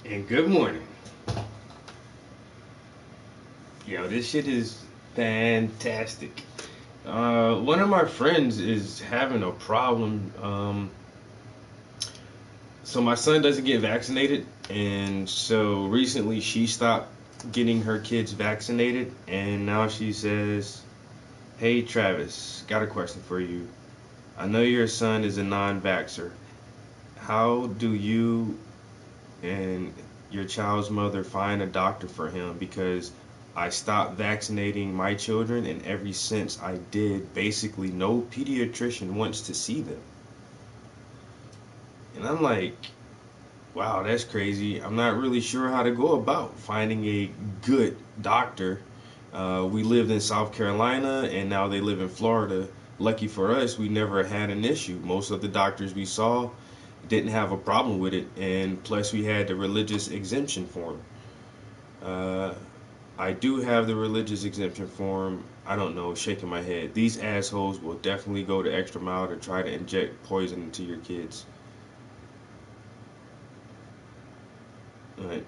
And good morning. Yo, this shit is fantastic. One of my friends is having a problem. So my son doesn't get vaccinated, and so recently she stopped getting her kids vaccinated, and now she says, "Hey Travis, got a question for you. I know your son is a non-vaxxer. How do you and your child's mother find a doctor for him? Because I stopped vaccinating my children, and ever since I did, basically no pediatrician wants to see them." And I'm like, wow, that's crazy. I'm not really sure how to go about finding a good doctor. We lived in South Carolina, and now they live in Florida. Lucky for us, we never had an issue. Most of the doctors we saw didn't have a problem with it, and plus we had the religious exemption form. Uh, I do have the religious exemption form. I don't know, shaking my head. These assholes will definitely go the extra mile to try to inject poison into your kids. Right.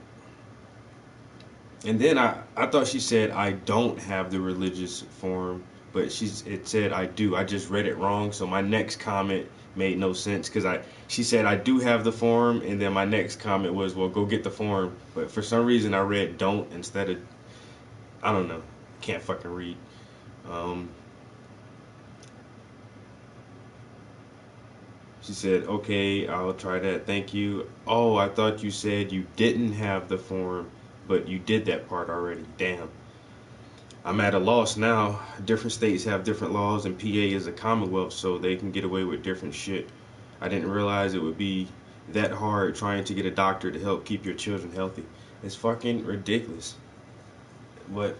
And then I thought she said I don't have the religious form, but it said I do. I just read it wrong, so my next comment made no sense because I she said I do have the form, and then my next comment was, well, go get the form. But for some reason I read don't instead of, I don't know, can't fucking read. Um, she said, okay, I'll try that. Thank you. Oh, I thought you said you didn't have the form, but you did that part already. Damn. I'm at a loss now. Different states have different laws, and PA is a commonwealth, so they can get away with different shit. I didn't realize it would be that hard trying to get a doctor to help keep your children healthy. It's fucking ridiculous. But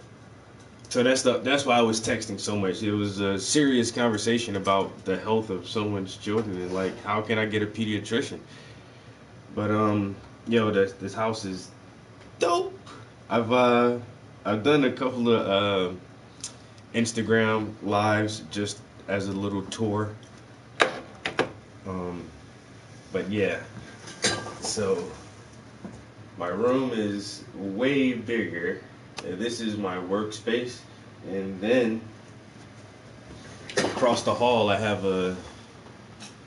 so that's why I was texting so much. It was a serious conversation about the health of someone's children and like how can I get a pediatrician? But this house is dope. I've uh I've done a couple of Instagram lives just as a little tour. Um, but yeah, so my room is way bigger. This is my workspace, and then across the hall I have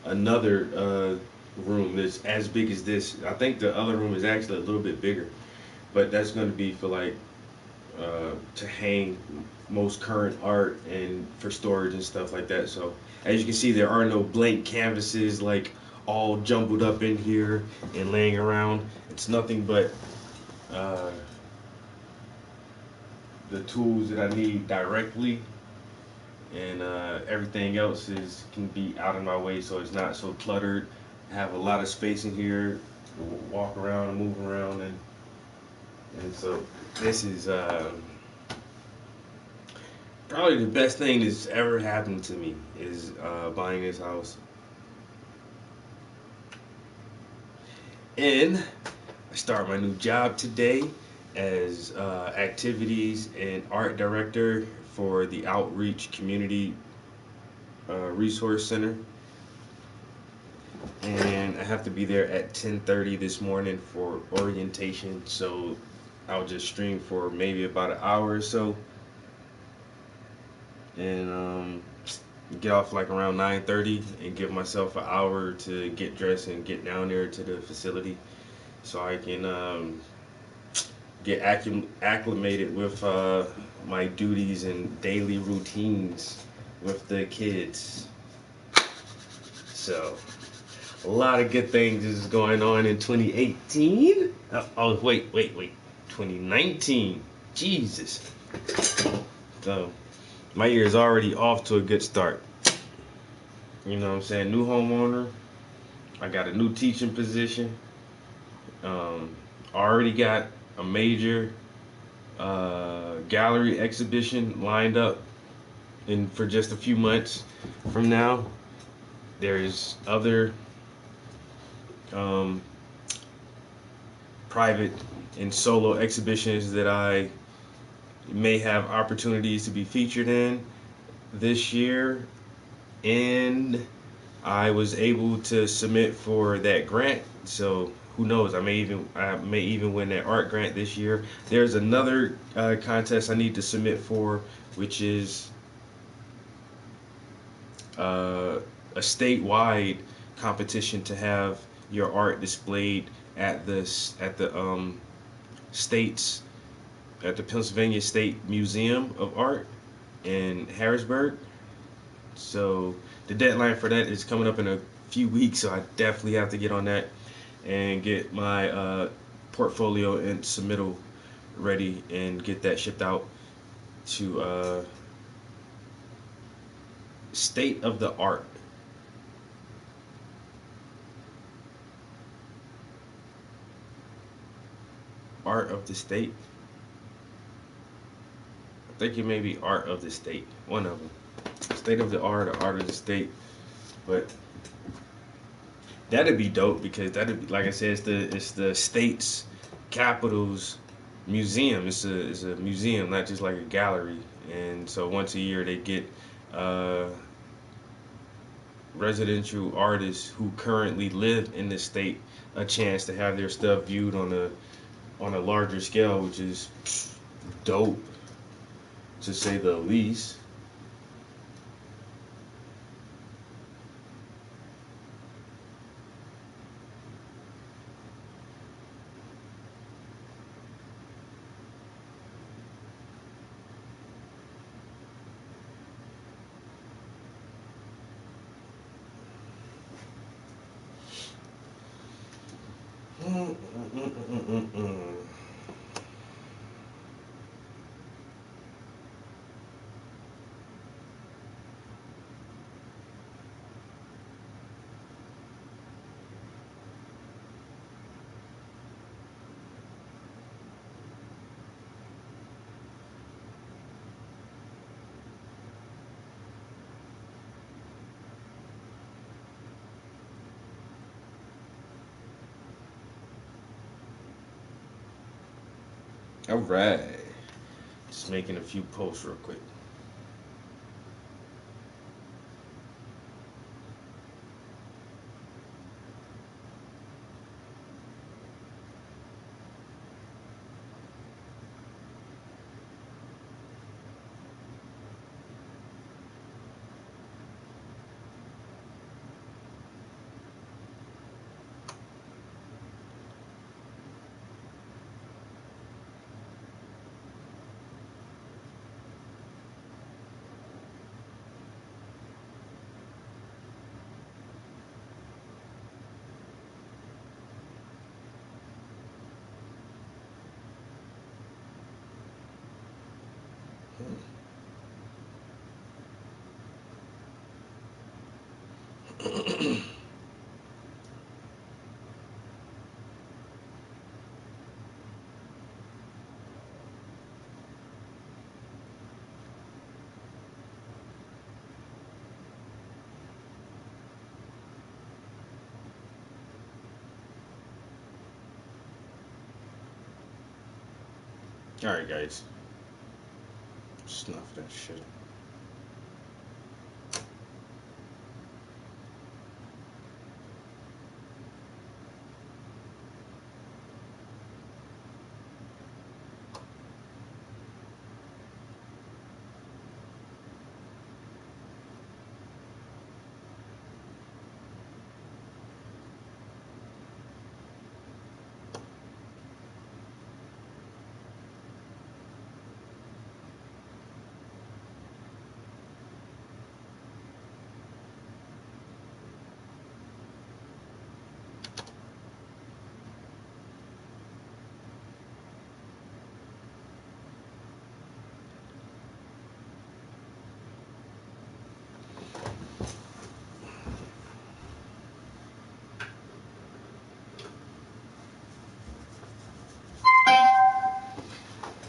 another room that's as big as this. I think the other room is actually a little bit bigger, but that's going to be for like to hang most current art and for storage and stuff like that. So as you can see, there are no blank canvases like all jumbled up in here and laying around. It's nothing but uh, the tools that I need directly, and everything else is can be out of my way, so it's not so cluttered. I have a lot of space in here to walk around and move around, and so this is. Probably the best thing that's ever happened to me is buying this house. And I start my new job today as activities and art director for the Outreach Community Resource Center. And I have to be there at 10:30 this morning for orientation. So I'll just stream for maybe about an hour or so. And get off like around 9:30 and give myself an hour to get dressed and get down there to the facility so I can get acclimated with my duties and daily routines with the kids. So a lot of good things is going on in 2018. Oh, wait, 2019. Jesus. So my year is already off to a good start. You know what I'm saying? New homeowner. I got a new teaching position. Um, already got a major gallery exhibition lined up in for just a few months from now. There's other um, private and solo exhibitions that I may have opportunities to be featured in this year, and I was able to submit for that grant, so who knows? I may even win that art grant this year. There's another contest I need to submit for, which is uh, a statewide competition to have your art displayed at the states at the Pennsylvania State Museum of Art in Harrisburg. So the deadline for that is coming up in a few weeks, so I definitely have to get on that and get my portfolio and submittal ready and get that shipped out to State of the Art of the State. I think it may be Art of the State, one of them. State of the Art or Art of the State. But that'd be dope because that'd be, like I said, it's the state's capital's museum. It's a museum, not just like a gallery. And so once a year they get uh, residential artists who currently live in the state a chance to have their stuff viewed on a larger scale, which is dope to say the least. All right, just making a few posts real quick. All right, guys, snuff that shit.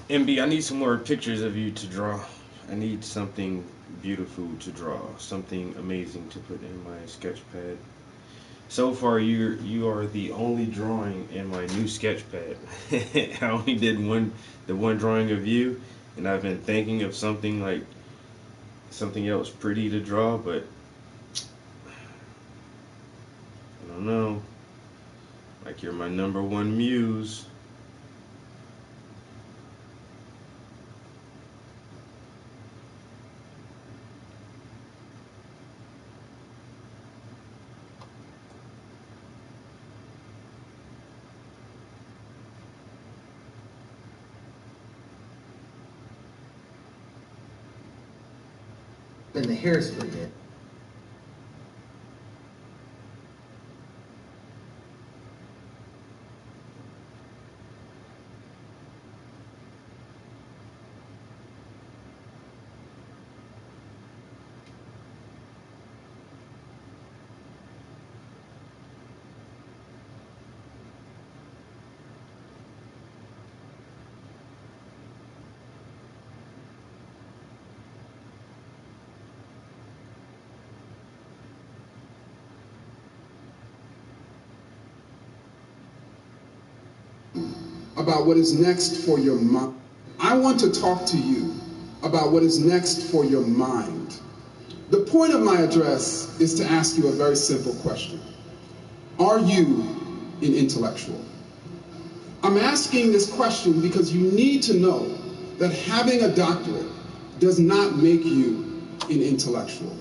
MB, I need some more pictures of you to draw. I need something beautiful to draw, something amazing to put in my sketch pad. So far, you are the only drawing in my new sketch pad. I only did the one drawing of you, and I've been thinking of something like something else pretty to draw, but I don't know. Like you're my number one muse. In the Harrisburg area. About what is next for your mind. I want to talk to you about what is next for your mind. The point of my address is to ask you a very simple question. Are you an intellectual? I'm asking this question because you need to know that having a doctorate does not make you an intellectual.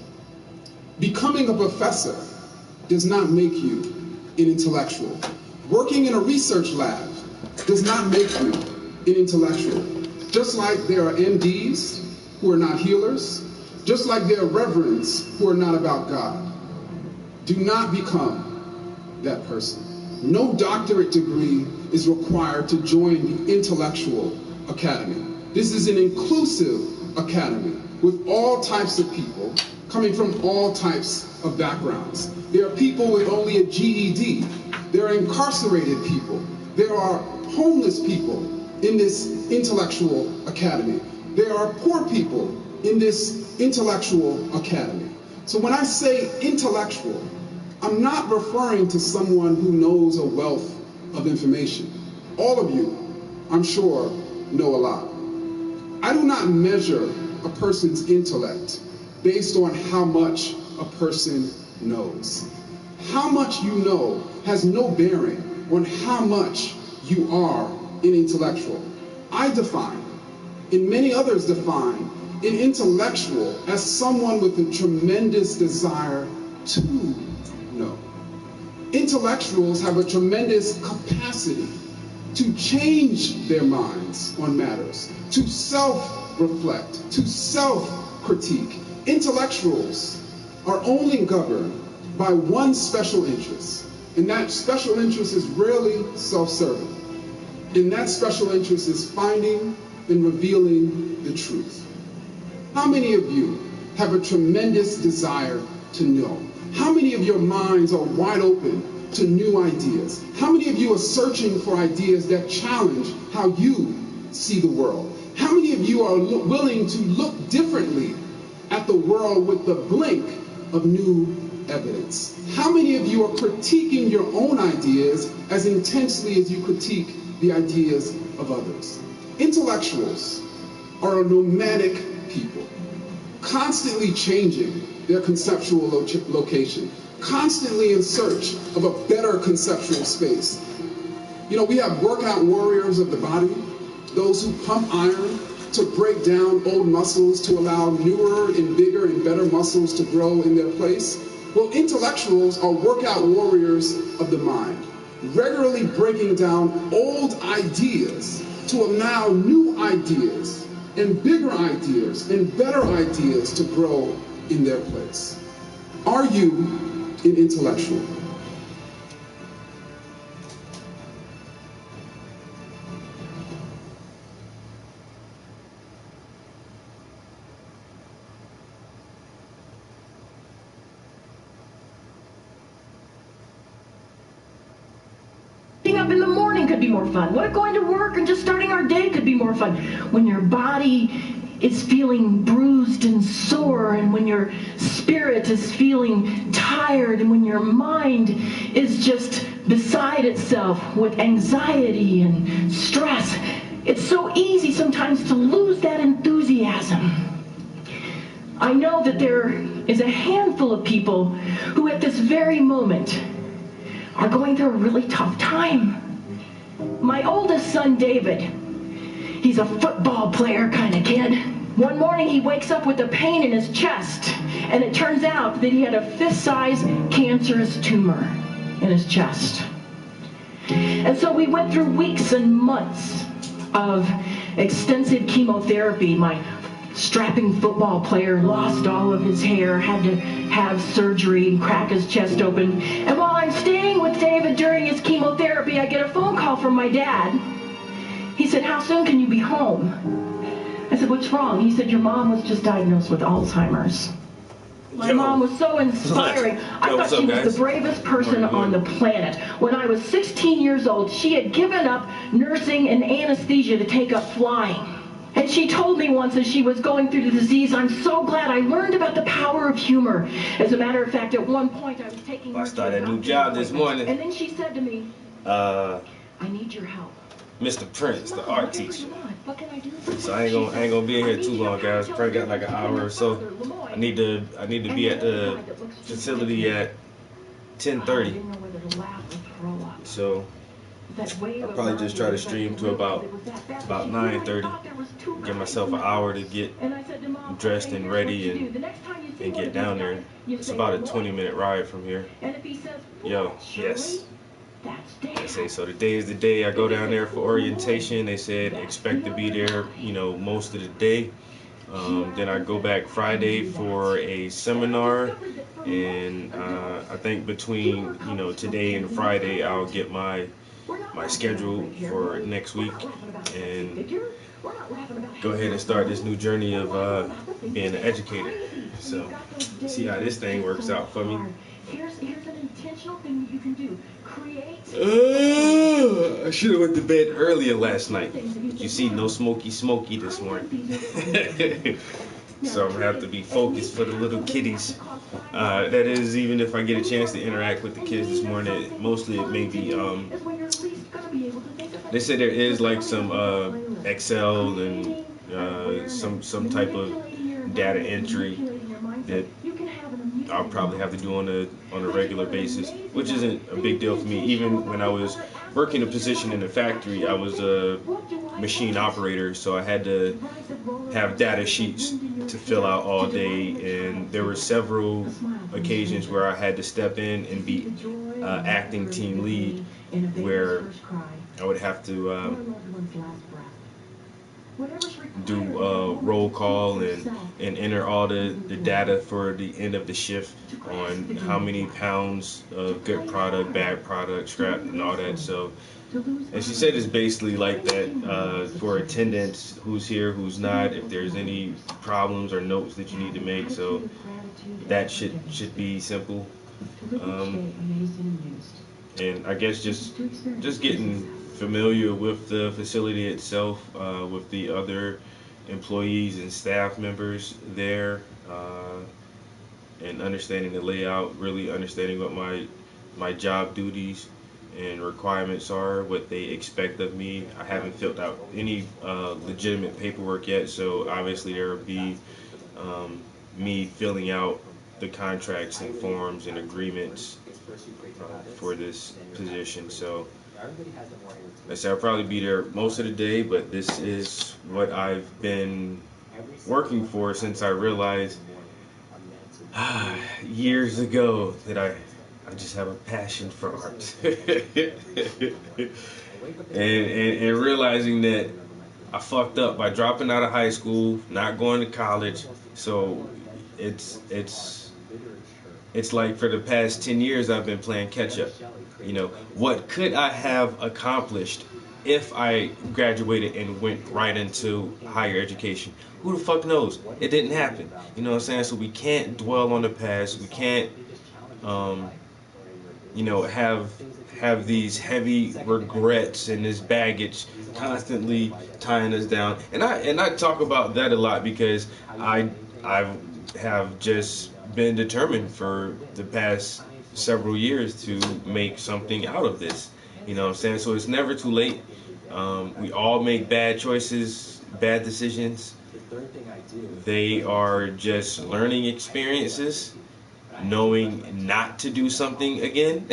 Becoming a professor does not make you an intellectual. Working in a research lab does not make you an intellectual. Just like there are MDs who are not healers, just like there are reverends who are not about God. Do not become that person. No doctorate degree is required to join the Intellectual Academy. This is an inclusive academy with all types of people coming from all types of backgrounds. There are people with only a GED. There are incarcerated people. There are homeless people in this intellectual academy. There are poor people in this intellectual academy. So when I say intellectual, I'm not referring to someone who knows a wealth of information. All of you, I'm sure, know a lot. I do not measure a person's intellect based on how much a person knows. How much you know has no bearing on how much you are an intellectual. I define, and many others define, an intellectual as someone with a tremendous desire to know. Intellectuals have a tremendous capacity to change their minds on matters, to self-reflect, to self-critique. Intellectuals are only governed by one special interest, and that special interest is rarely self-serving. And that special interest is finding and revealing the truth. How many of you have a tremendous desire to know? How many of your minds are wide open to new ideas? How many of you are searching for ideas that challenge how you see the world? How many of you are willing to look differently at the world with the blink of new evidence? How many of you are critiquing your own ideas as intensely as you critique the ideas of others? Intellectuals are a nomadic people, constantly changing their conceptual location, constantly in search of a better conceptual space. You know, we have workout warriors of the body, those who pump iron to break down old muscles to allow newer and bigger and better muscles to grow in their place. Well, intellectuals are workout warriors of the mind, regularly breaking down old ideas to allow new ideas and bigger ideas and better ideas to grow in their place. Are you an intellectual? Getting up in the morning could be more fun. What if going to work and just starting our day could be more fun? When your body is feeling bruised and sore, and when your spirit is feeling tired, and when your mind is just beside itself with anxiety and stress, it's so easy sometimes to lose that enthusiasm. I know that there is a handful of people who at this very moment are going through a really tough time. My oldest son, David, he's a football player kind of kid. One morning he wakes up with a pain in his chest, and it turns out that he had a fist-sized cancerous tumor in his chest. And so we went through weeks and months of extensive chemotherapy. My strapping football player lost all of his hair, had to have surgery and crack his chest open. And while I'm staying with David during his chemotherapy, I get a phone call from my dad. He said, "How soon can you be home?" I said, "What's wrong?" He said, "Your mom was just diagnosed with Alzheimer's." My mom was so inspiring. I thought she was the bravest person on the planet. When I was 16 years old, she had given up nursing and anesthesia to take up flying. And she told me once as she was going through the disease, "I'm so glad I learned about the power of humor." As a matter of fact, at one point I was taking her I to started a new doctor's job this appointment, morning. and then she said to me, Uh, "I need your help." Mr. Prince, the art teacher. What can I do for you? So I ain't gonna be in here too long, guys. Probably got like an hour or so. I need to be at the facility at 10:30. So I'll probably just try to stream to about 9:30. Give myself an hour to get dressed and ready and get down there. It's about a 20-minute ride from here. Yo, yes. I say, so today is the day I go down there for orientation. They said expect to be there, most of the day. Then I go back Friday for a seminar, and I think between today and Friday I'll get my schedule for next week and go ahead and start this new journey of being an educator. So see how this thing works out for me. Here's an intentional thing that you can do. Create. I should have went to bed earlier last night. You see, no smoky this morning. So I'm gonna have to be focused for the little kiddies. That is, even if I get a chance to interact with the kids this morning, mostly it may be. They said there is like some Excel and some type of data entry that I'll probably have to do on a regular basis, which isn't a big deal for me. Even when I was working a position in a factory, I was a machine operator, so I had to have data sheets to fill out all day, and there were several occasions where I had to step in and be acting team lead, where I would have to do roll call and enter all the data for the end of the shift on how many pounds of good product, bad product, scrap, and all that. So, and she said it's basically like that for attendance, who's here, who's not, if there's any problems or notes that you need to make. So that should be simple. And I guess just getting familiar with the facility itself, with the other employees and staff members there, and understanding the layout, really understanding what my job duties and requirements are, what they expect of me. I haven't filled out any legitimate paperwork yet, so obviously there will be me filling out the contracts and forms and agreements for this position. So I said I'll probably be there most of the day, but this is what I've been working for since I realized years ago that I just have a passion for art. and realizing that I fucked up by dropping out of high school, not going to college. So it's like for the past 10 years I've been playing catch up. What could I have accomplished if I graduated and went right into higher education? Who the fuck knows? It didn't happen. You know what I'm saying? So we can't dwell on the past. We can't, have these heavy regrets and this baggage constantly tying us down. And I talk about that a lot because I have just been determined for the past several years to make something out of this. You know what I'm saying? So it's never too late. We all make bad choices, bad decisions. They are just learning experiences. knowing not to do something again.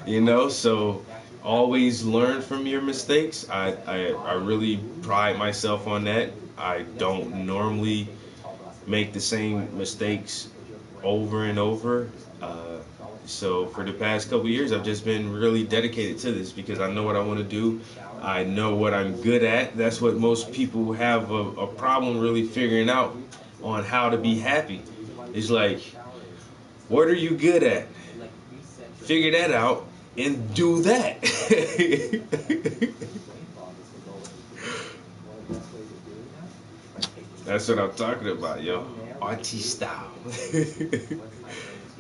You know, so always learn from your mistakes. I really pride myself on that. I don't normally make the same mistakes over and over. So for the past couple years, I've just been really dedicated to this because I know what I want to do. I know what I'm good at. That's what most people have a problem really figuring out on how to be happy. It's like, what are you good at? Figure that out and do that. That's what I'm talking about, yo. Artist style.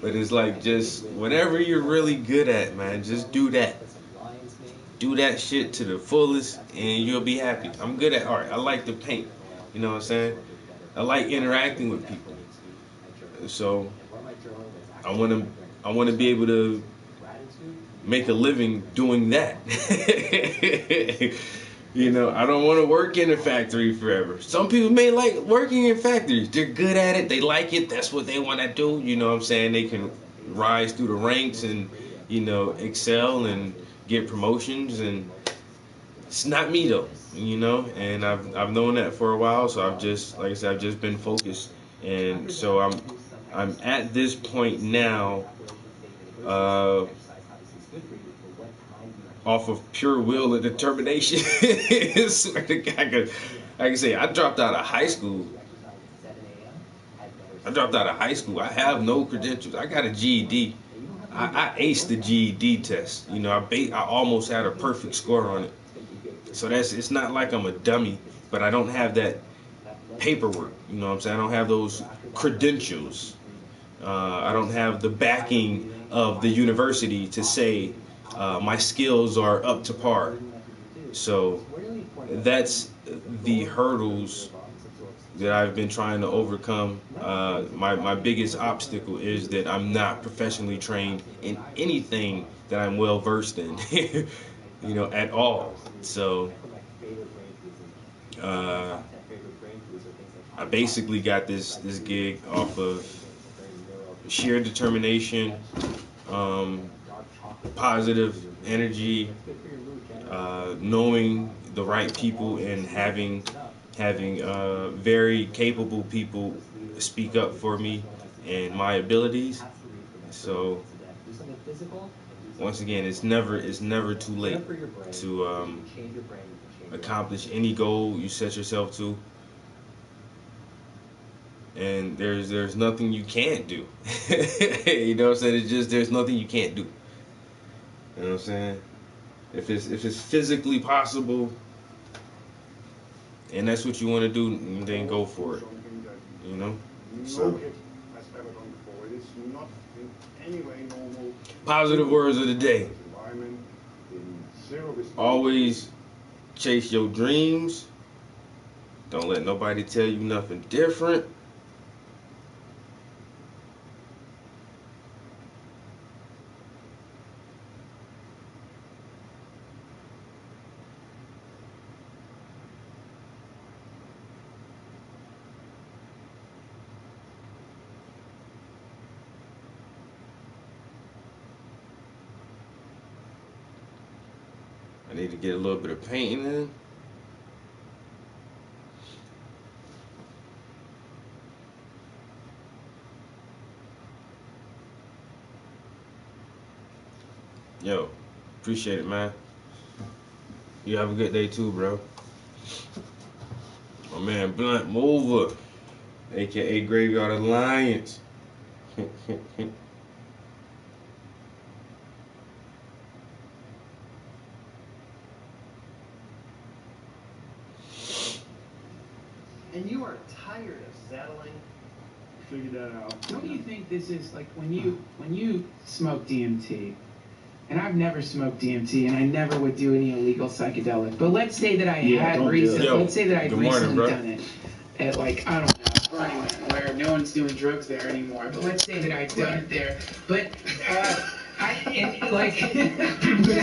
But it's like just whatever you're really good at, man, just do that. Do that shit to the fullest and you'll be happy. I'm good at art. I like to paint. You know what I'm saying? I like interacting with people. So I want to be able to make a living doing that. You know, I don't want to work in a factory forever. Some people may like working in factories. They're good at it. They like it. That's what they want to do. You know what I'm saying? They can rise through the ranks and, you know, excel and get promotions. And it's not me though, you know. And I've known that for a while. So I've just, like I said, I've just been focused. And so I'm at this point now, off of pure will and determination. Swear to God, like I say, I dropped out of high school. I have no credentials. I got a GED. I aced the GED test. You know, I almost had a perfect score on it. So it's not like I'm a dummy, but I don't have that paperwork. You know what I'm saying? I don't have those credentials. I don't have the backing of the university to say my skills are up to par. So that's the hurdles that I've been trying to overcome. My biggest obstacle is that I'm not professionally trained in anything that I'm well versed in, you know, at all. So I basically got this gig off of sheer determination, positive energy, knowing the right people and having very capable people speak up for me and my abilities. So once again, it's never too late to accomplish any goal you set yourself to. And there's nothing you can't do. You know what I'm saying? It's just there's nothing you can't do. You know what I'm saying? If it's physically possible and that's what you want to do, then go for it. You know? So positive words of the day. Always chase your dreams. Don't let nobody tell you nothing different. I need to get a little bit of painting in. Yo, appreciate it, man. You have a good day too, bro. My man Blunt Mover, aka Graveyard Alliance. And you are tired of settling. Figure that out. What do you think this is like when you smoke DMT? And I've never smoked DMT, and I never would do any illegal psychedelic. But let's say that I had recently. Let's say that I've recently done it at, like, I don't know, Burning Man, where no one's doing drugs there anymore. But let's say that I've done it there. But I'm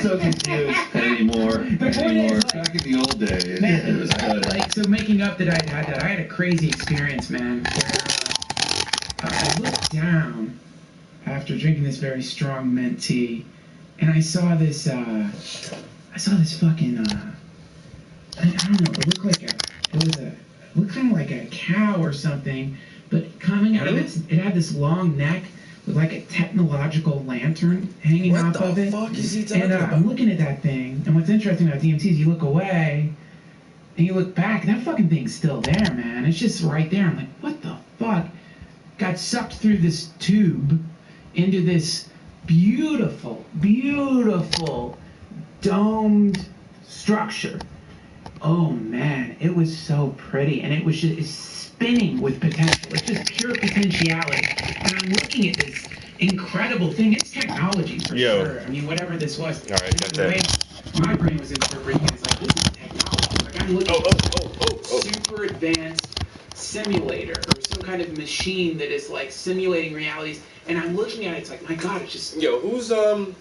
so confused anymore. Back in the old days. Man, it was good. like, so making up that I had that, I had a crazy experience, man. I looked down after drinking this very strong mint tea, and I saw this fucking, I don't know, it looked kind of like a cow or something, but coming out of it had this long neck with like a technological lantern hanging off of it. What the fuck is he talking about? I'm looking at that thing, and what's interesting about DMT is you look away, and you look back, and that fucking thing's still there, man. It's just right there. I'm like, what the fuck? Got sucked through this tube into this beautiful, beautiful domed structure. Oh man, it was so pretty, and it was just spinning with potential. It's just pure potentiality. And I'm looking at this incredible thing. It's technology for sure. I mean, whatever this was. All right, got that. My brain was interpreting it as like, this is technology. Like I'm looking at super advanced simulator or some kind of machine that is like simulating realities, and I'm looking at it, it's like, my God, it's just... Yo, who's Yo,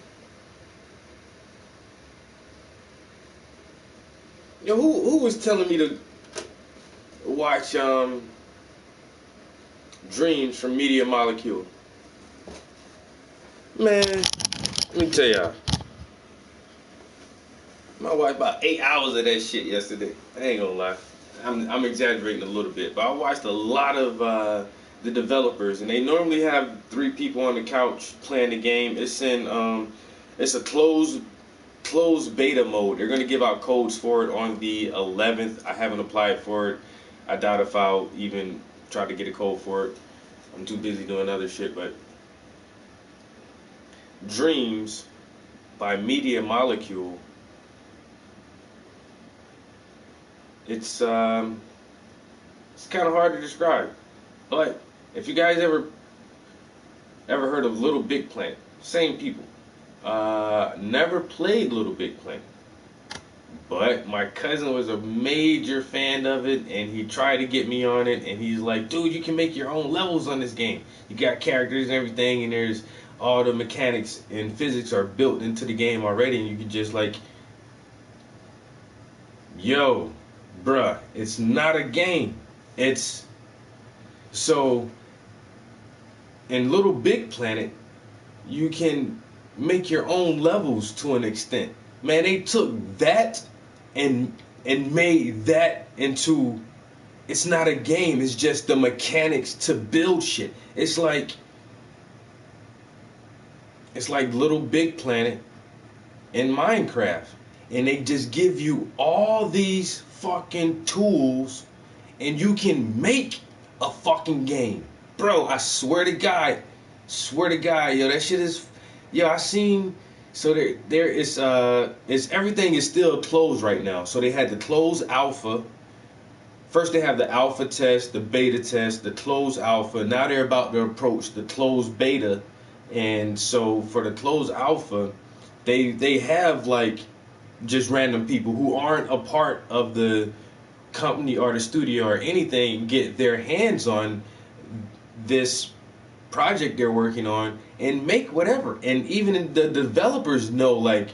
who was telling me to watch Dreams from Media Molecule? Man, let me tell y'all. My wife about 8 hours of that shit yesterday. I ain't gonna lie. I'm exaggerating a little bit, but I watched a lot of the developers, and they normally have 3 people on the couch playing the game. It's in it's a closed beta mode. They're gonna give out codes for it on the 11th. I haven't applied for it. I doubt if I'll even try to get a code for it. I'm too busy doing other shit. But Dreams by Media Molecule. It's kind of hard to describe, but if you guys ever heard of Little Big Planet, same people. Never played Little Big Planet, but my cousin was a major fan of it, and he tried to get me on it, and he's like, dude, you can make your own levels on this game. You got characters and everything, and there's all the mechanics and physics are built into the game already, and you can just like, yo, bruh, it's not a game. It's so in Little Big Planet, you can make your own levels to an extent. Man, they took that and made that into, it's not a game, it's just the mechanics to build shit. It's like Little Big Planet in Minecraft. And they just give you all these fucking tools, and you can make a fucking game. Bro, I swear to God, yo, that shit is, yo, I seen, so there is, everything is still closed right now. So they had the closed alpha. First they have the alpha test, the beta test, the closed alpha. Now they're about to approach the closed beta. And so for the closed alpha, they have like just random people who aren't a part of the company or the studio or anything get their hands on this project they're working on and make whatever. And even the developers know, like,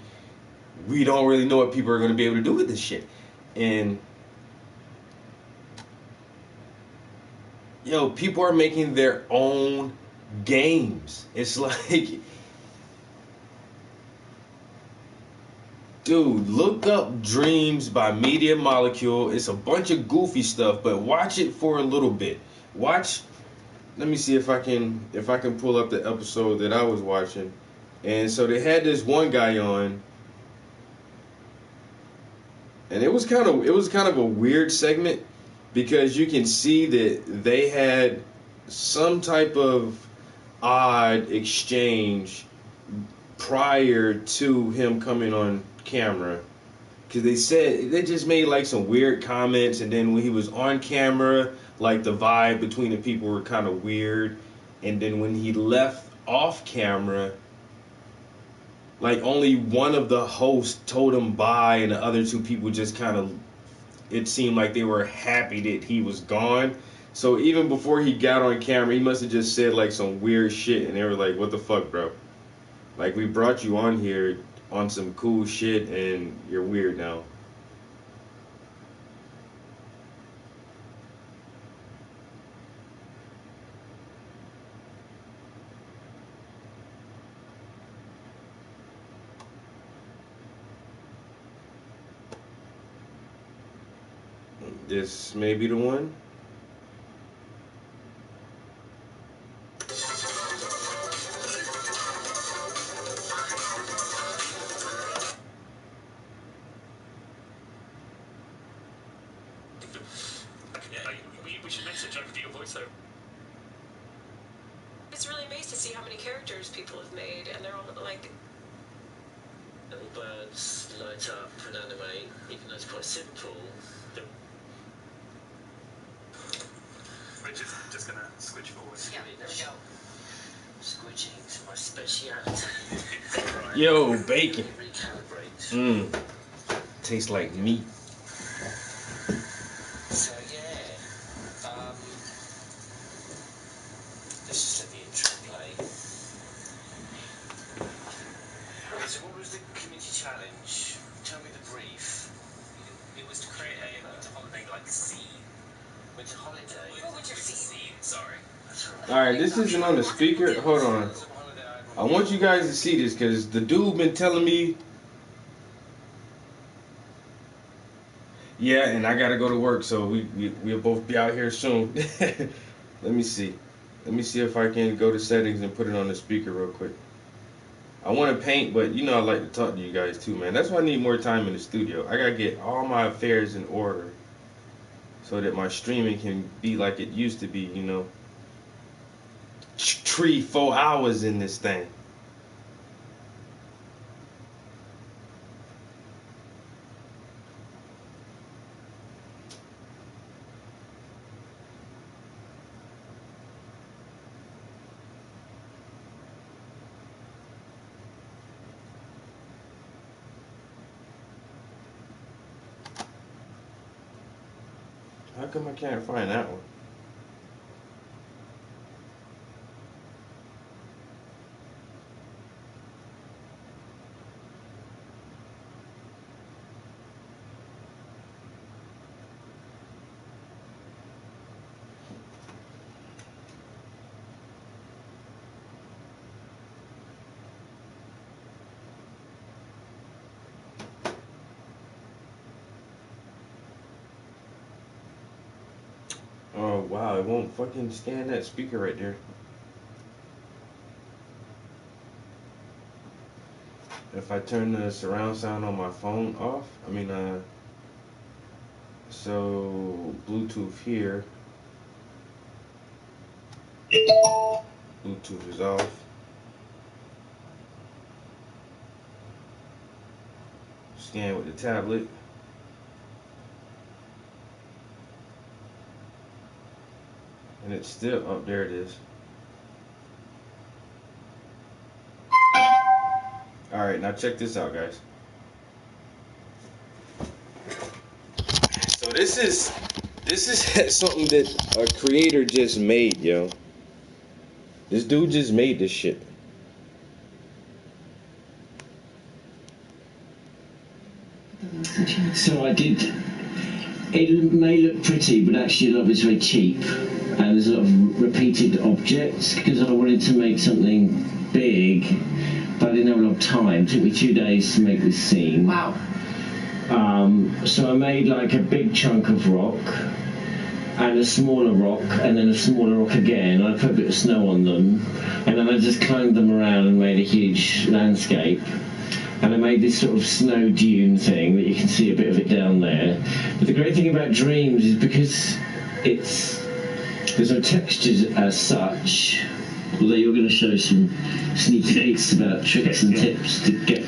we don't really know what people are going to be able to do with this shit. And yo, people are making their own games. It's like, dude, look up Dreams by Media Molecule. It's a bunch of goofy stuff, but watch it for a little bit. Let me see if I can pull up the episode that I was watching. And so they had this one guy on, and it was kind of a weird segment because you can see that they had some type of odd exchange prior to him coming on camera, because they just made like some weird comments, and then when he was on camera, like the vibe between the people were kind of weird, and then when he left off camera, like only one of the hosts told him bye, and the other 2 people just kind of, it seemed like they were happy that he was gone. So even before he got on camera, he must have just said like some weird shit, and they were like, what the fuck, bro? Like, we brought you on here on some cool shit, and you're weird now. This may be the one. We should message over to your voiceover. It's really amazed to see how many characters people have made, and they're all like... Little birds light up and animate, even though it's quite simple. We're just gonna switch forward. Yeah, there we go. Squidging's my speciality. Yo, bacon. Recalibrate. Tastes like meat. So yeah, let's just let the intro play. So what was the community challenge? Tell me the brief. It was to create a winter holiday like scene. Winter holiday? Winter Scene, sorry. Alright, this isn't on the speaker. Hold on. I want you guys to see this because the dude been telling me. Yeah, and I gotta go to work, so we'll both be out here soon. Let me see. Let me see if I can go to settings and put it on the speaker real quick. I want to paint, but you know I like to talk to you guys too, man. That's why I need more time in the studio. I gotta get all my affairs in order so that my streaming can be like it used to be, you know. 3-4 hours in this thing. How come I can't find that one? Oh wow, it won't fucking scan that speaker right there. If I turn the surround sound on my phone off, so Bluetooth here. Bluetooth is off. Scan with the tablet. And it's still up. There it is. Alright, now check this out, guys. So this is something that a creator just made, yo. This dude just made this shit. So I did. It may look pretty, but actually a lot of it's very cheap, and there's a lot of repeated objects because I wanted to make something big, but I didn't have a lot of time. It took me 2 days to make this scene. Wow. So I made like a big chunk of rock, and a smaller rock, and then a smaller rock again. I put a bit of snow on them, and then I just climbed them around and made a huge landscape. And I made this sort of snow dune thing that you can see a bit of it down there. But the great thing about Dreams is because there's no textures as such, although you're going to show some sneaky peeks about tricks and tips to get...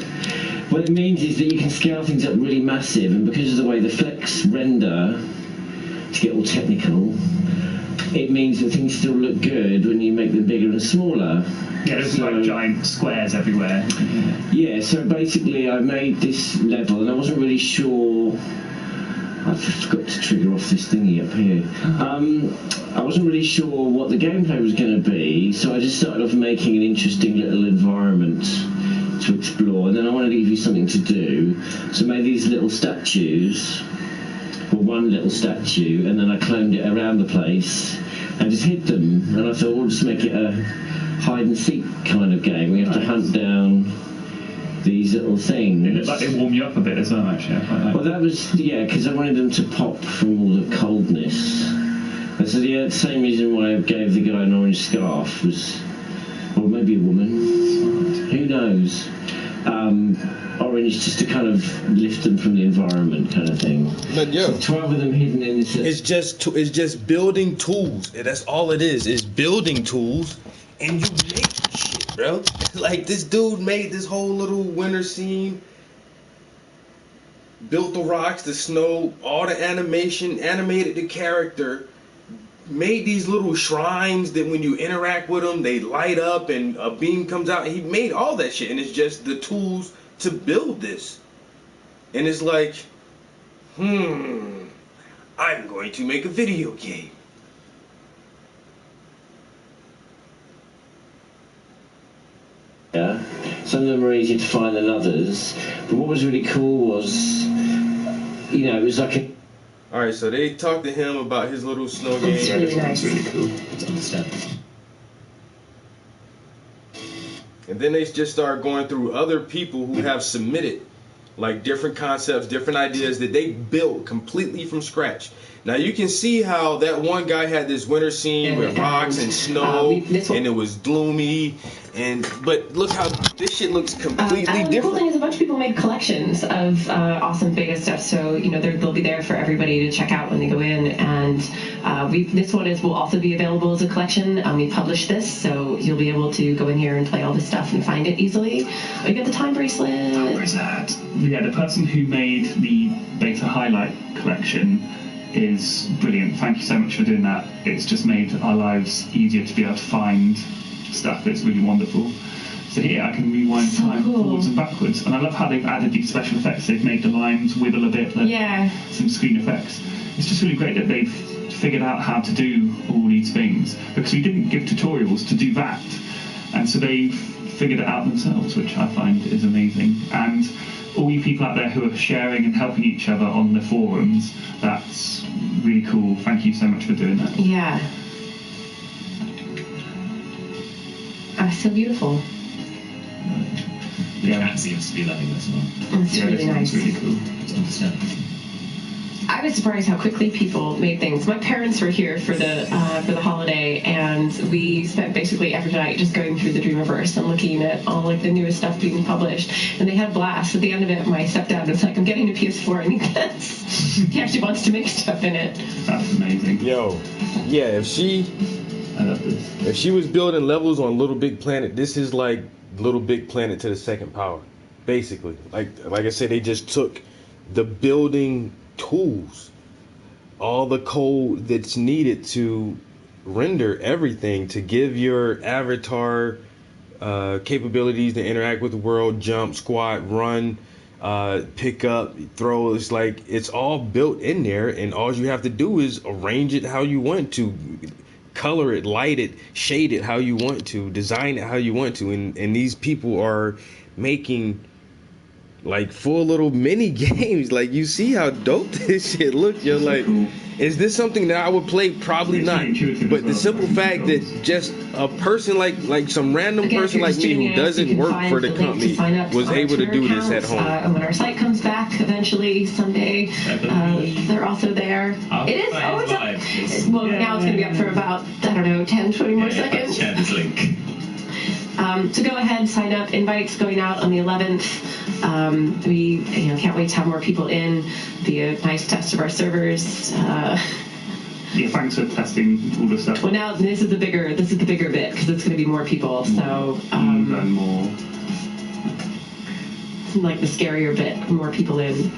What it means is that you can scale things up really massive, and because of the way the flex render, to get all technical, it means that things still look good when you make them bigger and smaller. Yeah, there's like giant squares everywhere. Yeah, so basically I made this level and I wasn't really sure. I forgot to trigger off this thingy up here. I wasn't really sure what the gameplay was going to be, so I just started off making an interesting little environment to explore, and then I wanted to give you something to do. So I made these little statues, or one little statue, and then I cloned it around the place and just hid them. And I thought we'll just make it a hide and seek kind of game. We have to hunt down these little things. It warmed you up a bit as well, actually. Well, that was, because I wanted them to pop from all the coldness. And so the same reason why I gave the guy an orange scarf was, or maybe a woman, who knows, orange just to kind of lift them from the environment kind of thing. But yo, so 12 of them hidden in this. It's just building tools. That's all it is building tools, and you make shit, bro. Like this dude made this whole little winter scene, built the rocks, the snow, all the animation, animated the character, made these little shrines that when you interact with them, they light up and a beam comes out. He made all that shit, and it's just the tools to build this. And it's like, I'm going to make a video game. Yeah, some of them are easier to find than others. But what was really cool was, it was like a... Alright, so they talked to him about his little snow game. It's really nice. It's really cool to understand. And then they just start going through other people who have submitted like different concepts, different ideas that they built completely from scratch. Now you can see how that one guy had this winter scene with rocks and snow, and it was gloomy. But look how this shit looks completely different. The cool thing is a bunch of people made collections of awesome beta stuff, so they'll be there for everybody to check out when they go in. And this one will also be available as a collection. We published this, so you'll be able to go in here and play all this stuff and find it easily. Oh, you got the time bracelet. Where's that? Yeah, the person who made the beta highlight collection is brilliant. Thank you so much for doing that. It's just made our lives easier to be able to find stuff. It's really wonderful. So here I can rewind time forwards and backwards, and I love how they've added these special effects. They've made the lines wiggle a bit, like some screen effects. It's just really great that they've figured out how to do all these things, because we didn't give tutorials to do that, and so they've figured it out themselves, which I find is amazing. And all you people out there who are sharing and helping each other on the forums, that's really cool. Thank you so much for doing that. Yeah. So beautiful. The cat seems to be loving this one. It's really nice. It's really cool to understand. I was surprised how quickly people made things. My parents were here for the holiday, and we spent basically every night just going through the Dreamiverse and looking at all like the newest stuff being published. And they had a blast. At the end of it, my stepdad was like, "I'm getting a PS4. I need this." He actually wants to make stuff in it. That's amazing. Yo, yeah. I love this. If she was building levels on Little Big Planet, this is like Little Big Planet to the second power, basically. Like I said, they just took the building tools, all the code that's needed to render everything, to give your avatar capabilities to interact with the world, jump, squat, run, pick up, throw. It's like it's all built in there, and all you have to do is arrange it how you want to, color it, light it, shade it how you want to, design it how you want to. And these people are making like full little mini games. Like, you see how dope this shit looks. You're like, is this something that I would play? Probably not. But the simple fact that just a person like some random person like me who doesn't work for the company was able to do this at home. When our site comes back eventually someday, they're also there. It is. Well, now it's going to be up for about, 10, 20 more seconds. Share this link. So go ahead, sign up. Invites going out on the 11th. We can't wait to have more people in. Be a nice test of our servers. Yeah, thanks for testing all the stuff. Well, now this is the bigger bit, because it's going to be more people. So and more. Like the scarier bit, more people in.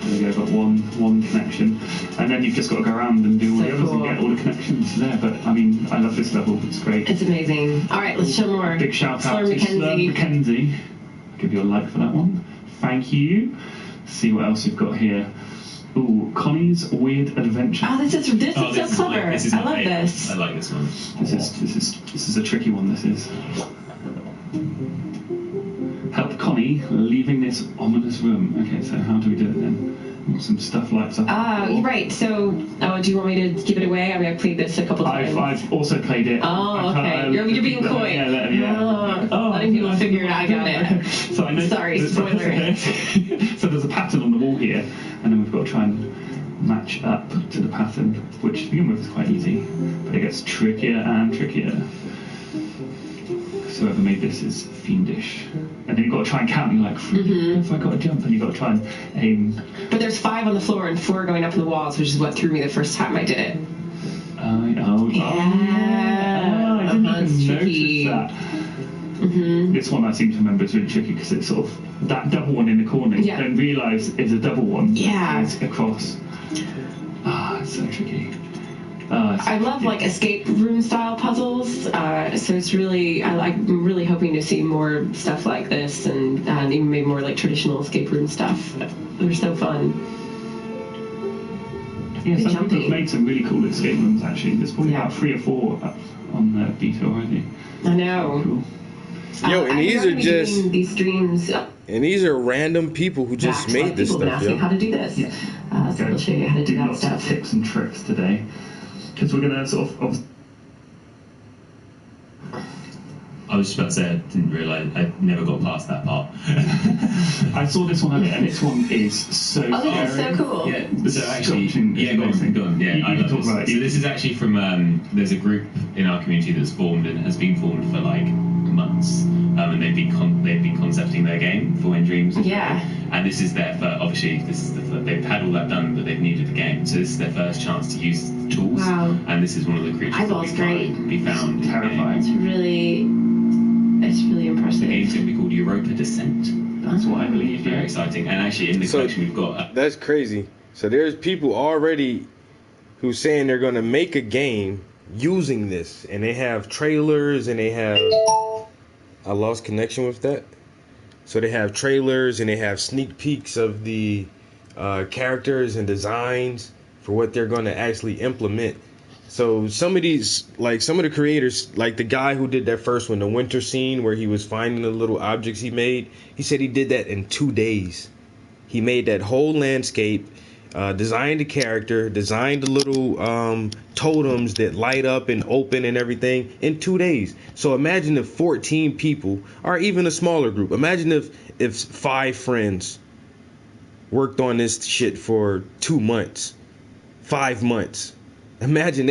There we go, got one connection, and then you've just got to go around and do all the others and get all the connections there. But I mean, I love this level. It's great. It's amazing. All right, let's show more. Big shout out to Slurm McKenzie. Give you a like for that one. Thank you. See what else we've got here. Ooh, Connie's Weird Adventure. Oh, this is so clever. I love this. I like this one. This is a tricky one. This is. Help Connie leaving this ominous room. Okay, so how do we do it then? some stuff lights up. Right. So, do you want me to give it away? I mean, I've played this a couple times. I've also played it. Oh, okay. You're being coy. Letting people figure it out. I got it. So I know. Sorry, spoiler. So there's a pattern on the wall here, and then we've got to try and match up to the pattern, which to begin with is quite easy, but it gets trickier and trickier. So whoever made this is fiendish. And then you've got to try and count, you're like, if I got to jump, and you've got to try and aim. But there's 5 on the floor and 4 going up in the walls, which is what threw me the first time I did it. I didn't even notice that. This one I seem to remember is really tricky because it's sort of that double one in the corner. You don't realise is a double one. Yeah. It's across. It's so tricky. I love like escape room style puzzles, so it's really I'm really hoping to see more stuff like this and even maybe more like traditional escape room stuff. They're so fun. Yeah, some people have made some really cool escape rooms actually. There's probably about 3 or 4 up on the beta already. I know. Cool. Yo, and these are just these streams. And these are random people who just made this stuff. Asking how to do this. Yeah. So we'll show you how to do that lots stuff. of tips and tricks today. Because we're going to sort of... I was just about to say I didn't realise I never got past that part. I saw this one earlier, and this one is so scary. This is so cool. Yeah, so actually, go on. Yeah, I love this. So this is actually from, there's a group in our community that's formed and has been formed for like months, and they've been concepting their game, For When Dreams. And this is their first, obviously, they've had all that done, but they've needed the game. So this is their first chance to use the tools. Wow. And this is one of the creatures that we found. Terrifying. It's really impressive. The game's going to be called Europa Descent. That's what I believe. Very exciting. And actually, in the collection, we've got. That's crazy. So there's people already who's saying they're going to make a game using this, and they have trailers, and they have. I lost connection with that. So they have trailers, and they have sneak peeks of the characters and designs for what they're going to actually implement. So some of the creators, like the guy who did that first one, the winter scene where he was finding the little objects he made, he said he did that in 2 days. He made that whole landscape, designed the character, designed the little totems that light up and open and everything in 2 days. So imagine if 14 people, or even a smaller group, imagine if 5 friends worked on this shit for 2 months, 5 months. Imagine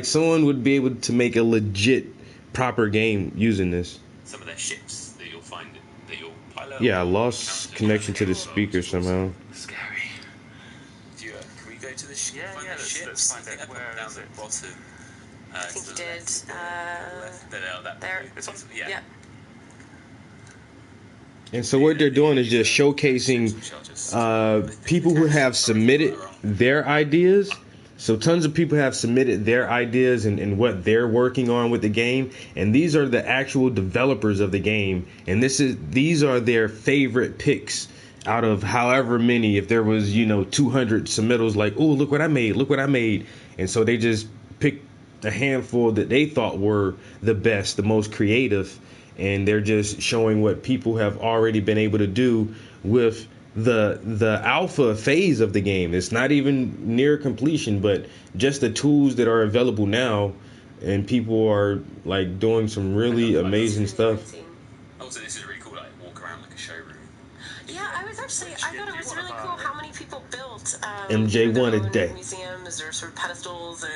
someone would be able to make a legit proper game using this. Some of their ships that you'll find that you'll pilot. Yeah, I lost connection to the speaker somehow. Scary. Can we go to the ship? Yeah, let's find out where down is the it. bottom. I think you did. There. Yeah. And so what they're doing is just showcasing people who have submitted their ideas. So tons of people have submitted their ideas and what they're working on with the game. And these are the actual developers of the game. And these are their favorite picks out of however many. If there was, 200 submittals, like, oh, look what I made. And so they just picked a handful that they thought were the best, the most creative. And they're just showing what people have already been able to do with the alpha phase of the game. It's not even near completion, but just the tools that are available now, and people are like doing some really amazing stuff. Also, this is really cool. Like walk around like a showroom. Yeah, I thought it was really cool how many people built MJ1 a day. Museums or sort of pedestals, or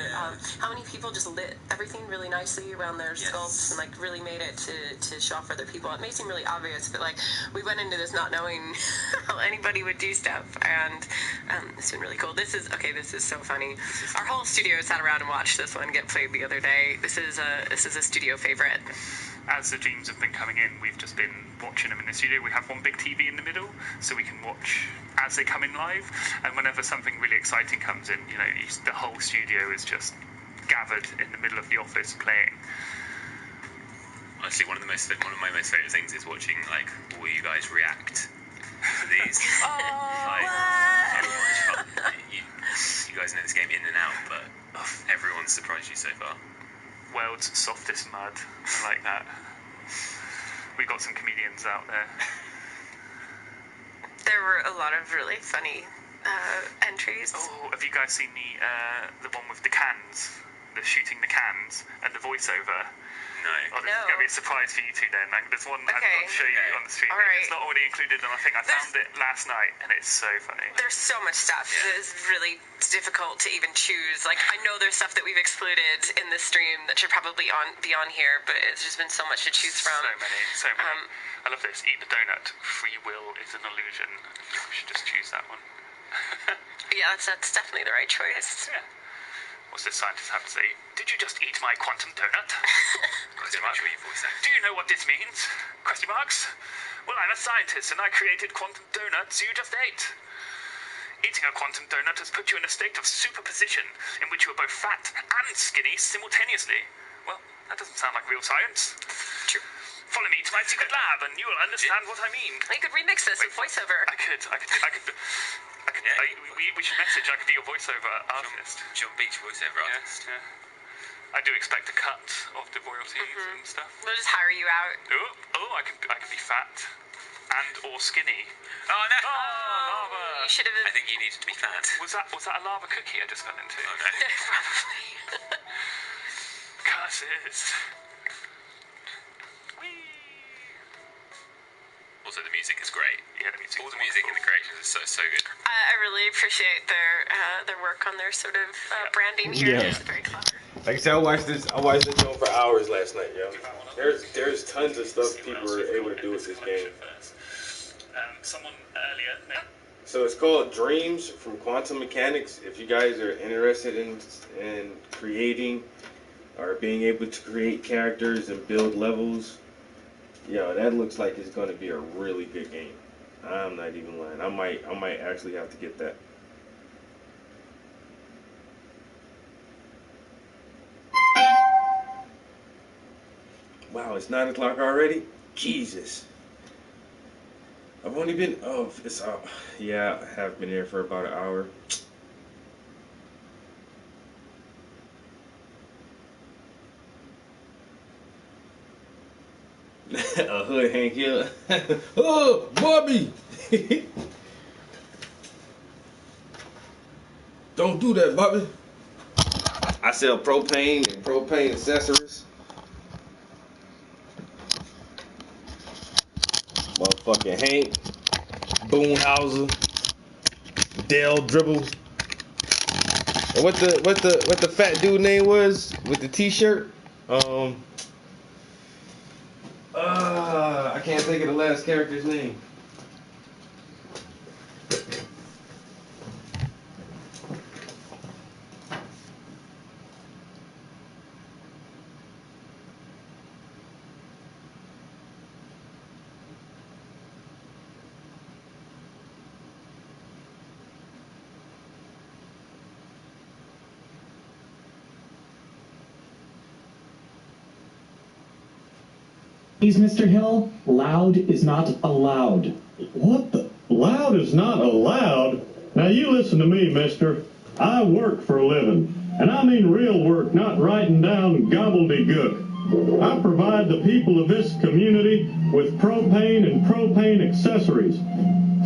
how many people just lit everything really nicely around their sculpts and like really made it to show off for other people. It may seem really obvious, but like we went into this not knowing how anybody would do stuff, and it's been really cool. This is so funny. Our whole studio sat around and watched this one get played the other day. This is a studio favorite. As the dreams have been coming in, we've just been watching them in the studio. We have one big TV in the middle, so we can watch as they come in live. And whenever something really exciting comes in, the whole studio is just gathered in the middle of the office playing. Honestly, one of my most favorite things is watching like all you guys react to these. You guys know this game in and out, but everyone's surprised you so far. World's softest mud. I like that. We've got some comedians out there. There were a lot of really funny entries. Oh, have you guys seen the one with the cans? The shooting the cans and the voiceover? No. Oh, this is going to be a surprise for you two then. There's one I've got to show you on the stream. Right. It's not already included, and I think I found it last night, and it's so funny. There's so much stuff. It is really difficult to even choose. Like, I know there's stuff that we've excluded in this stream that should probably be on here, but it's just been so much to choose from. So many. I love this. Eat the donut. Free will is an illusion. You should just choose that one. Yeah, that's definitely the right choice. Yeah. What's this scientist have to say? Did you just eat my quantum donut? Question mark. Do you know what this means? Question marks. Well, I'm a scientist and I created quantum donuts you just ate. Eating a quantum donut has put you in a state of superposition in which you are both fat and skinny simultaneously. Well, that doesn't sound like real science. True. Follow me to my secret lab and you will understand what I mean. You could remix this with voiceover. I could. We should message. I could be your voiceover artist. John Beach voiceover artist. Yeah. I do expect a cut of the royalties and stuff. We'll just hire you out. I could be fat and or skinny. Oh no! Lava! You should have. I think you needed to be fat. Was that a lava cookie I just fell into? Oh no! Probably. Curses. Also, the music is great. Yeah, the music. All the music in the creations is so good. I really appreciate their work on their sort of branding here. Yeah. It's very clever. Like I said, I watched this show for hours last night, yo. There's tons of stuff people are able to do with this game. Someone earlier. So it's called Dreams from Quantum Mechanics. If you guys are interested in creating or being able to create characters and build levels, yo, that looks like it's going to be a really good game. I'm not even lying. I might actually have to get that. Wow, it's 9 o'clock already? Jesus. I've only been, yeah, I have been here for about an hour. A hood Hank Hill. Oh, Bobby! Don't do that, Bobby. I sell propane and propane accessories. Motherfucking Hank, Boonhauser, Dell Dribble. And what the fat dude name was with the t-shirt? I can't think of the last character's name. Mr. Hill, loud is not allowed. What the? Loud is not allowed? Now you listen to me, mister. I work for a living. And I mean real work, not writing down gobbledygook. I provide the people of this community with propane and propane accessories.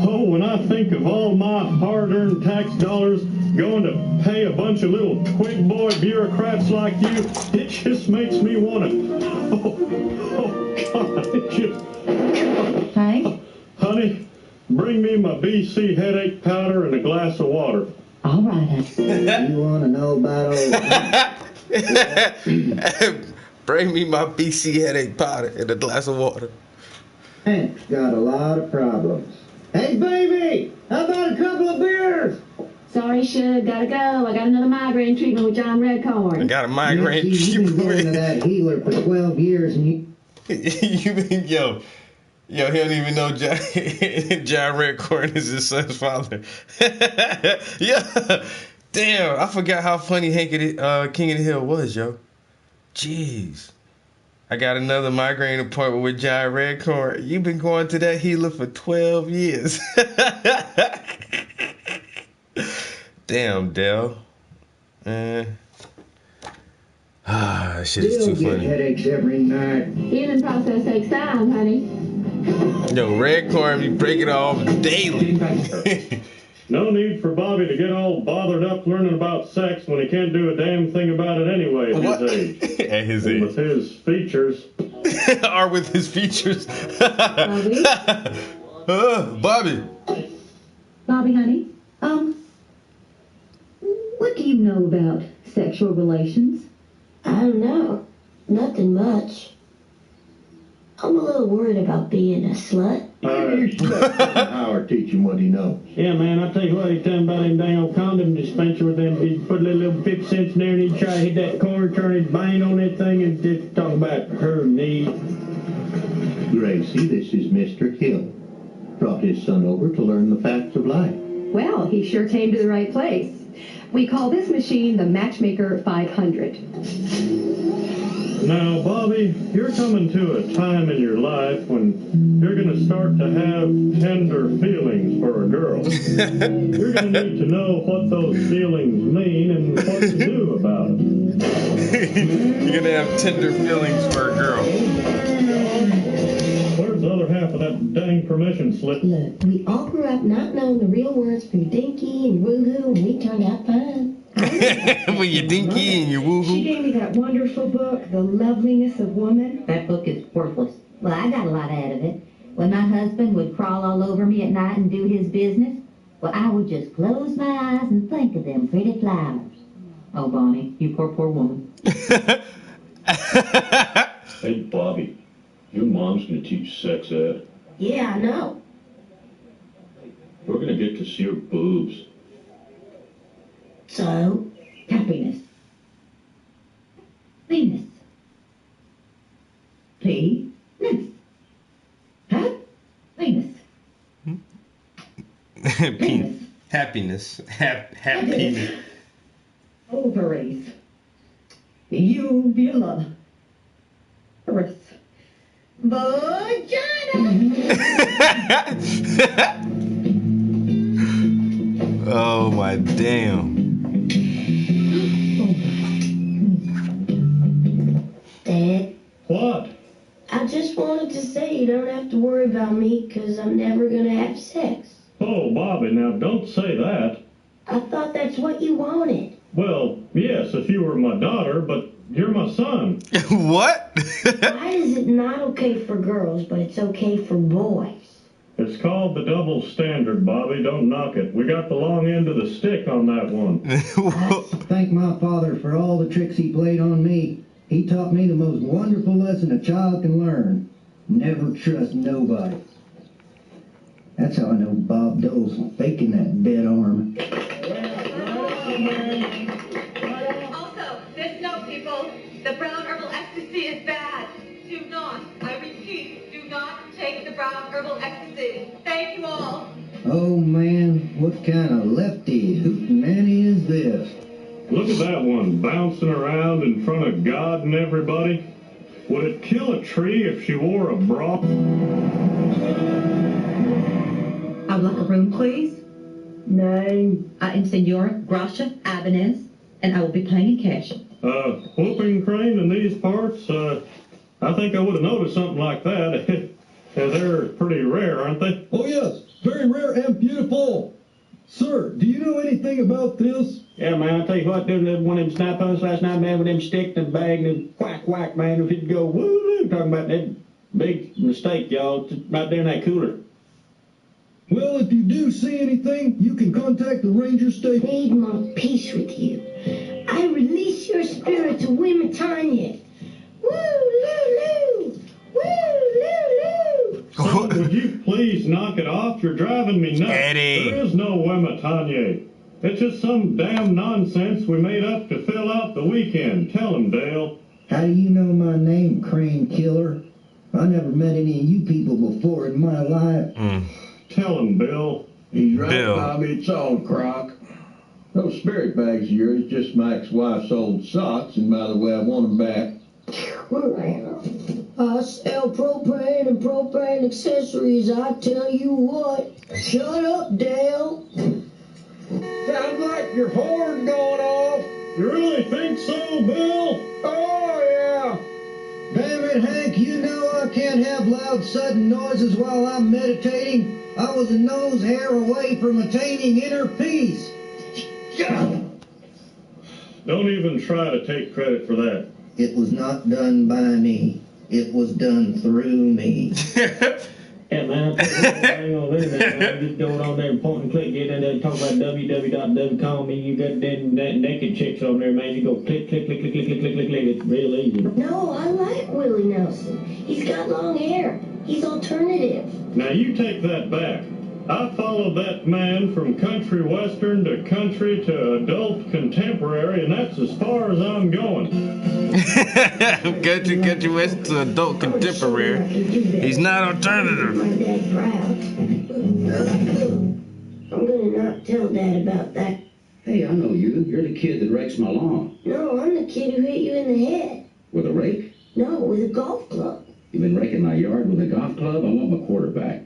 Oh, when I think of all my hard-earned tax dollars going to pay a bunch of little twig boy bureaucrats like you, it just makes me want to... Oh, God, it just... Hi? Honey, bring me my BC headache powder and a glass of water. All right. You want to know about old... Bring me my BC headache powder and a glass of water. Hank's got a lot of problems. Hey, baby! How about a couple of beers? Sorry, Shug. Gotta go. I got another migraine treatment with John Redcorn. I got a migraine treatment. You've been going to that healer for 12 years and you... Yo, he don't even know John Redcorn is his son's father. Yeah. Damn, I forgot how funny King of the Hill was, yo. Jeez. I got another migraine appointment with John Redcorn. You've been going to that healer for 12 years. Damn, Dell. Man. That shit is too funny. Headaches every night. Healing process takes time, honey. Yo, Redcorn be breaking off daily. No need for Bobby to get all bothered up learning about sex when he can't do a damn thing about it anyway at his age. At his age. With his features. Or with his features. Bobby. Bobby, honey, what do you know about sexual relations? I don't know. Nothing much. I'm a little worried about being a slut. Howard teach him what he knows. Yeah, man, I'll tell you what, he's telling about him dang old condom dispenser with them. He'd put a little 50 cents in there and he'd try to hit that corner, turn his bang on that thing and just talk about her knee. Gracie, this is Mr. Hill. Brought his son over to learn the facts of life. Well, he sure came to the right place. We call this machine the Matchmaker 500. Now, Bobby, you're coming to a time in your life when you're going to start to have tender feelings for a girl. You're going to need to know what those feelings mean and what to do about them. You're going to have tender feelings for a girl. Where's the other half of that dang permission slip? Look, we all grew up not knowing the real words for dinky and woohoo, and we turned out fine. With your dinky and your She woo-hoo. gave me that wonderful book, The Loveliness of Woman. That book is worthless. Well, I got a lot out of it. When my husband would crawl all over me at night and do his business, well, I would just close my eyes and think of them pretty flowers. Oh, Bonnie, you poor, poor woman. Hey, Bobby, your mom's going to teach sex ed. Yeah, I know. We're going to get to see her boobs. So? Happiness. Venus. Penis. Venus. Penis. Happiness. Happiness. Ovaries. Uvula. Earth. Oh my damn. Dad? What? I just wanted to say you don't have to worry about me because I'm never going to have sex. Oh, Bobby, now don't say that. I thought that's what you wanted. Well, yes, if you were my daughter, but you're my son. What? Why is it not okay for girls, but it's okay for boys? It's called the double standard, Bobby. Don't knock it. We got the long end of the stick on that one. Thank my father for all the tricks he played on me. He taught me the most wonderful lesson a child can learn. Never trust nobody. That's how I know Bob Dole's faking that dead arm. Also, this note, people, the brown herbal ecstasy is bad. Do not, I repeat, do not take the brown herbal ecstasy. Thank you all. Oh man, what kind of lefty hootenanny is this? Look at that one, bouncing around in front of God and everybody. Would it kill a tree if she wore a bra? I would like a room, please. Name? I am Senora Gracia Ibanez, and I will be paying in cash. Whooping crane in these parts? I think I would have noticed something like that. They're pretty rare, aren't they? Oh, yes. Very rare and beautiful. Sir, do you know anything about this? Yeah, man, I tell you what, doing one of them snap hunts last night, man, with them sticks in the bag and whack, whack, man, if it'd go woo, talking about that big mistake, y'all, right there in that cooler. Well, if you do see anything, you can contact the ranger station. Made my peace with you. I release your spirit to Wimitanya. Woo-loo-loo! Woo-loo-loo! So, would you please knock it off? You're driving me nuts. Eddie. There is no Wimitanya. It's just some damn nonsense we made up to fill out the weekend. Tell him, Dale. How do you know my name, Crane Killer? I never met any of you people before in my life. Tell him, Bill. He's right, Bill. Bobby. It's all crock. Those spirit bags of yours just my ex-wife's old socks, and by the way, I want them back. I sell propane and propane accessories. I tell you what. Shut up, Dale. Sounds like your horn going off. You really think so, Bill? Oh, yeah. Damn it, Hank, you know I can't have loud, sudden noises while I'm meditating. I was a nose hair away from attaining inner peace. Don't even try to take credit for that. It was not done by me. It was done through me. Yeah, man, I on there, man. Just go on there and point and click, get in there and talk about www.com, and you got them naked chicks on there, man. You go click, click, click, click, click, click, click, click, click. It's real easy. No, I like Willie Nelson. He's got long hair. He's alternative. Now you take that back. I followed that man from country western to country to adult contemporary, and that's as far as I'm going. country western to adult contemporary. He's not alternative. My dad proud. I'm gonna not tell Dad about that. Hey, I know you. You're the kid that rakes my lawn. No, I'm the kid who hit you in the head. With a rake? No, with a golf club. You've been raking my yard with a golf club? I want my quarterback.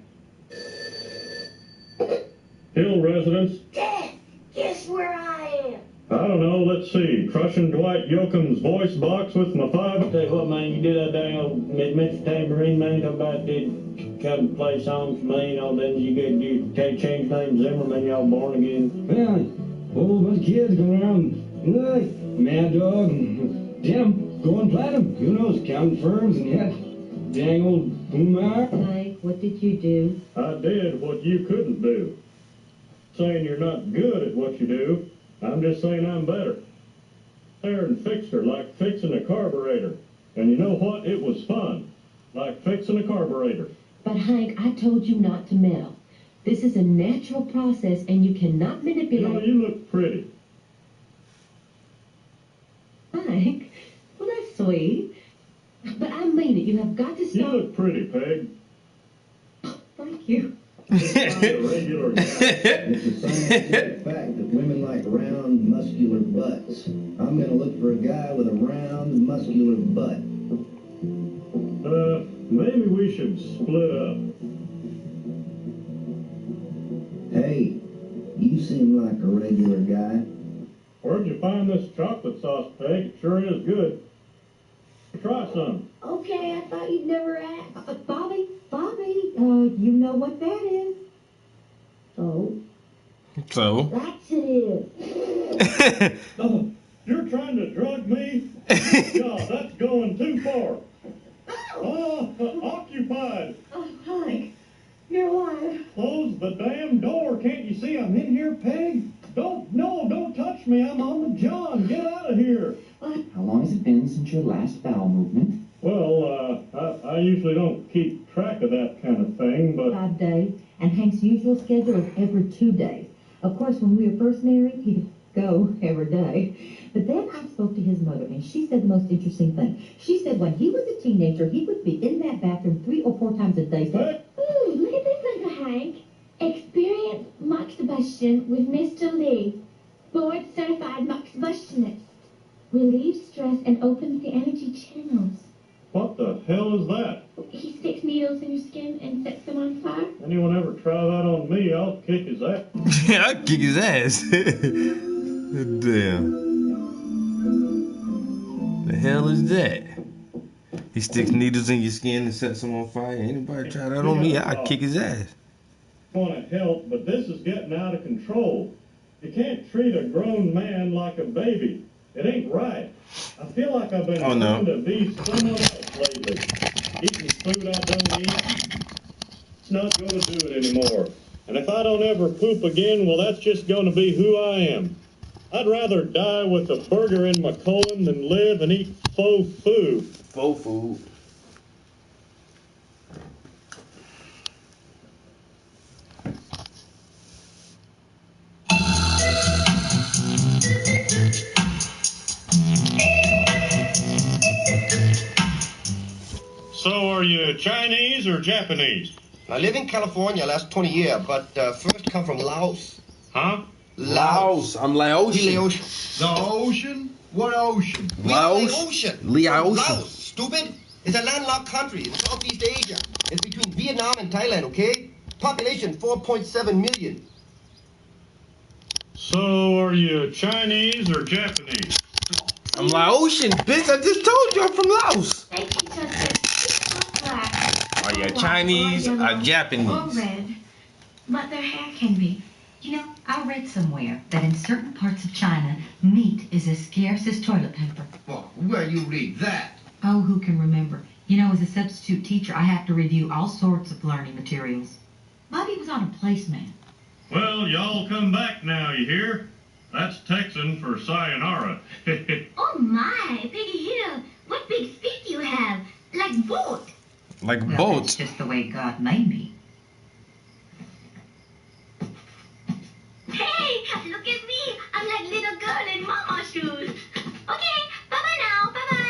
Hill residents? Dad, guess where I am? I don't know, let's see. Crushing Dwight Yoakam's voice box with my 5. Tell you what, man, you did that dang old Mr. Tambourine, man, talk about did come to play songs for me, and all then you change name Zimmerman, y'all born again. Well, whole bunch of kids going around, look, Mad Dog and Tim going platinum. Who knows, counting firms and yet dang old Umar. Mike, what did you do? I did what you couldn't do. Saying you're not good at what you do. I'm just saying I'm better. Aaron fixed her like fixing a carburetor. And you know what? It was fun. Like fixing a carburetor. But Hank, I told you not to meddle. This is a natural process and you cannot manipulate. You know, you look pretty. Hank, well that's sweet. But I mean it. You have got to stop. You look pretty, Peg. Thank you. It's a regular guy. It's a scientific fact that women like round, muscular butts. I'm gonna look for a guy with a round, muscular butt. Maybe we should split up. Hey, you seem like a regular guy. Where'd you find this chocolate sauce, Peg? It sure is good. Try some. Okay, I thought you'd never ask. Bobby, you know what that is. So? That's it is. Oh, you're trying to drug me? God, that's going too far. Occupied. Oh, Hank, you're lying. Close the damn door. Can't you see I'm in here, Peg? Don't touch me. I'm on the John. Get out of here. How long has it been since your last bowel movement? Well, I usually don't keep track of that kind of thing, but... 5 days, and Hank's usual schedule is every 2 days. Of course, when we were first married, he'd go every day. But then I spoke to his mother, and she said the most interesting thing. She said when he was a teenager, he would be in that bathroom 3 or 4 times a day. Ooh, look at this, Uncle Hank. Experience moxibustion with Mr. Lee, board-certified moxibustionist. Relieves stress and opens the energy channels. What the hell is that? He sticks needles in your skin and sets them on fire. Anyone ever try that on me, I'll kick his ass. I'll kick his ass. Damn. The hell is that? He sticks needles in your skin and sets them on fire. Anybody try that on me, I'll kick his ass. I want to help, but this is getting out of control. You can't treat a grown man like a baby. It ain't right. I feel like I've been trying to be someone else lately. Eating food I don't eat. It's not going to do it anymore. And if I don't ever poop again, well, that's just going to be who I am. I'd rather die with a burger in my colon than live and eat faux food. Faux food. So are you Chinese or Japanese? I live in California last 20 years, but first come from Laos. Huh? Laos. I'm Laotian. Laos. The ocean? What ocean? Laos. Ocean. Laos. Laos, stupid. It's a landlocked country in Southeast Asia. It's between Vietnam and Thailand, okay? Population 4.7 million. So are you Chinese or Japanese? I'm Laotian, bitch. I just told you I'm from Laos. Thank you, Justice. Black. Are you Chinese or Japanese? Or red. but their hair can be. You know, I read somewhere that in certain parts of China, meat is as scarce as toilet paper. Well, where you read that? Oh, who can remember? You know, as a substitute teacher, I have to review all sorts of learning materials. Bobby was on a placemat. Well, y'all come back now, you hear? That's Texan for sayonara. Oh my, Peggy Hill, what big feet you have. Like boat. Like Well, boats. that's just the way God made me. Hey, look at me. I'm like little girl in mama's shoes. Okay, bye-bye now, bye-bye.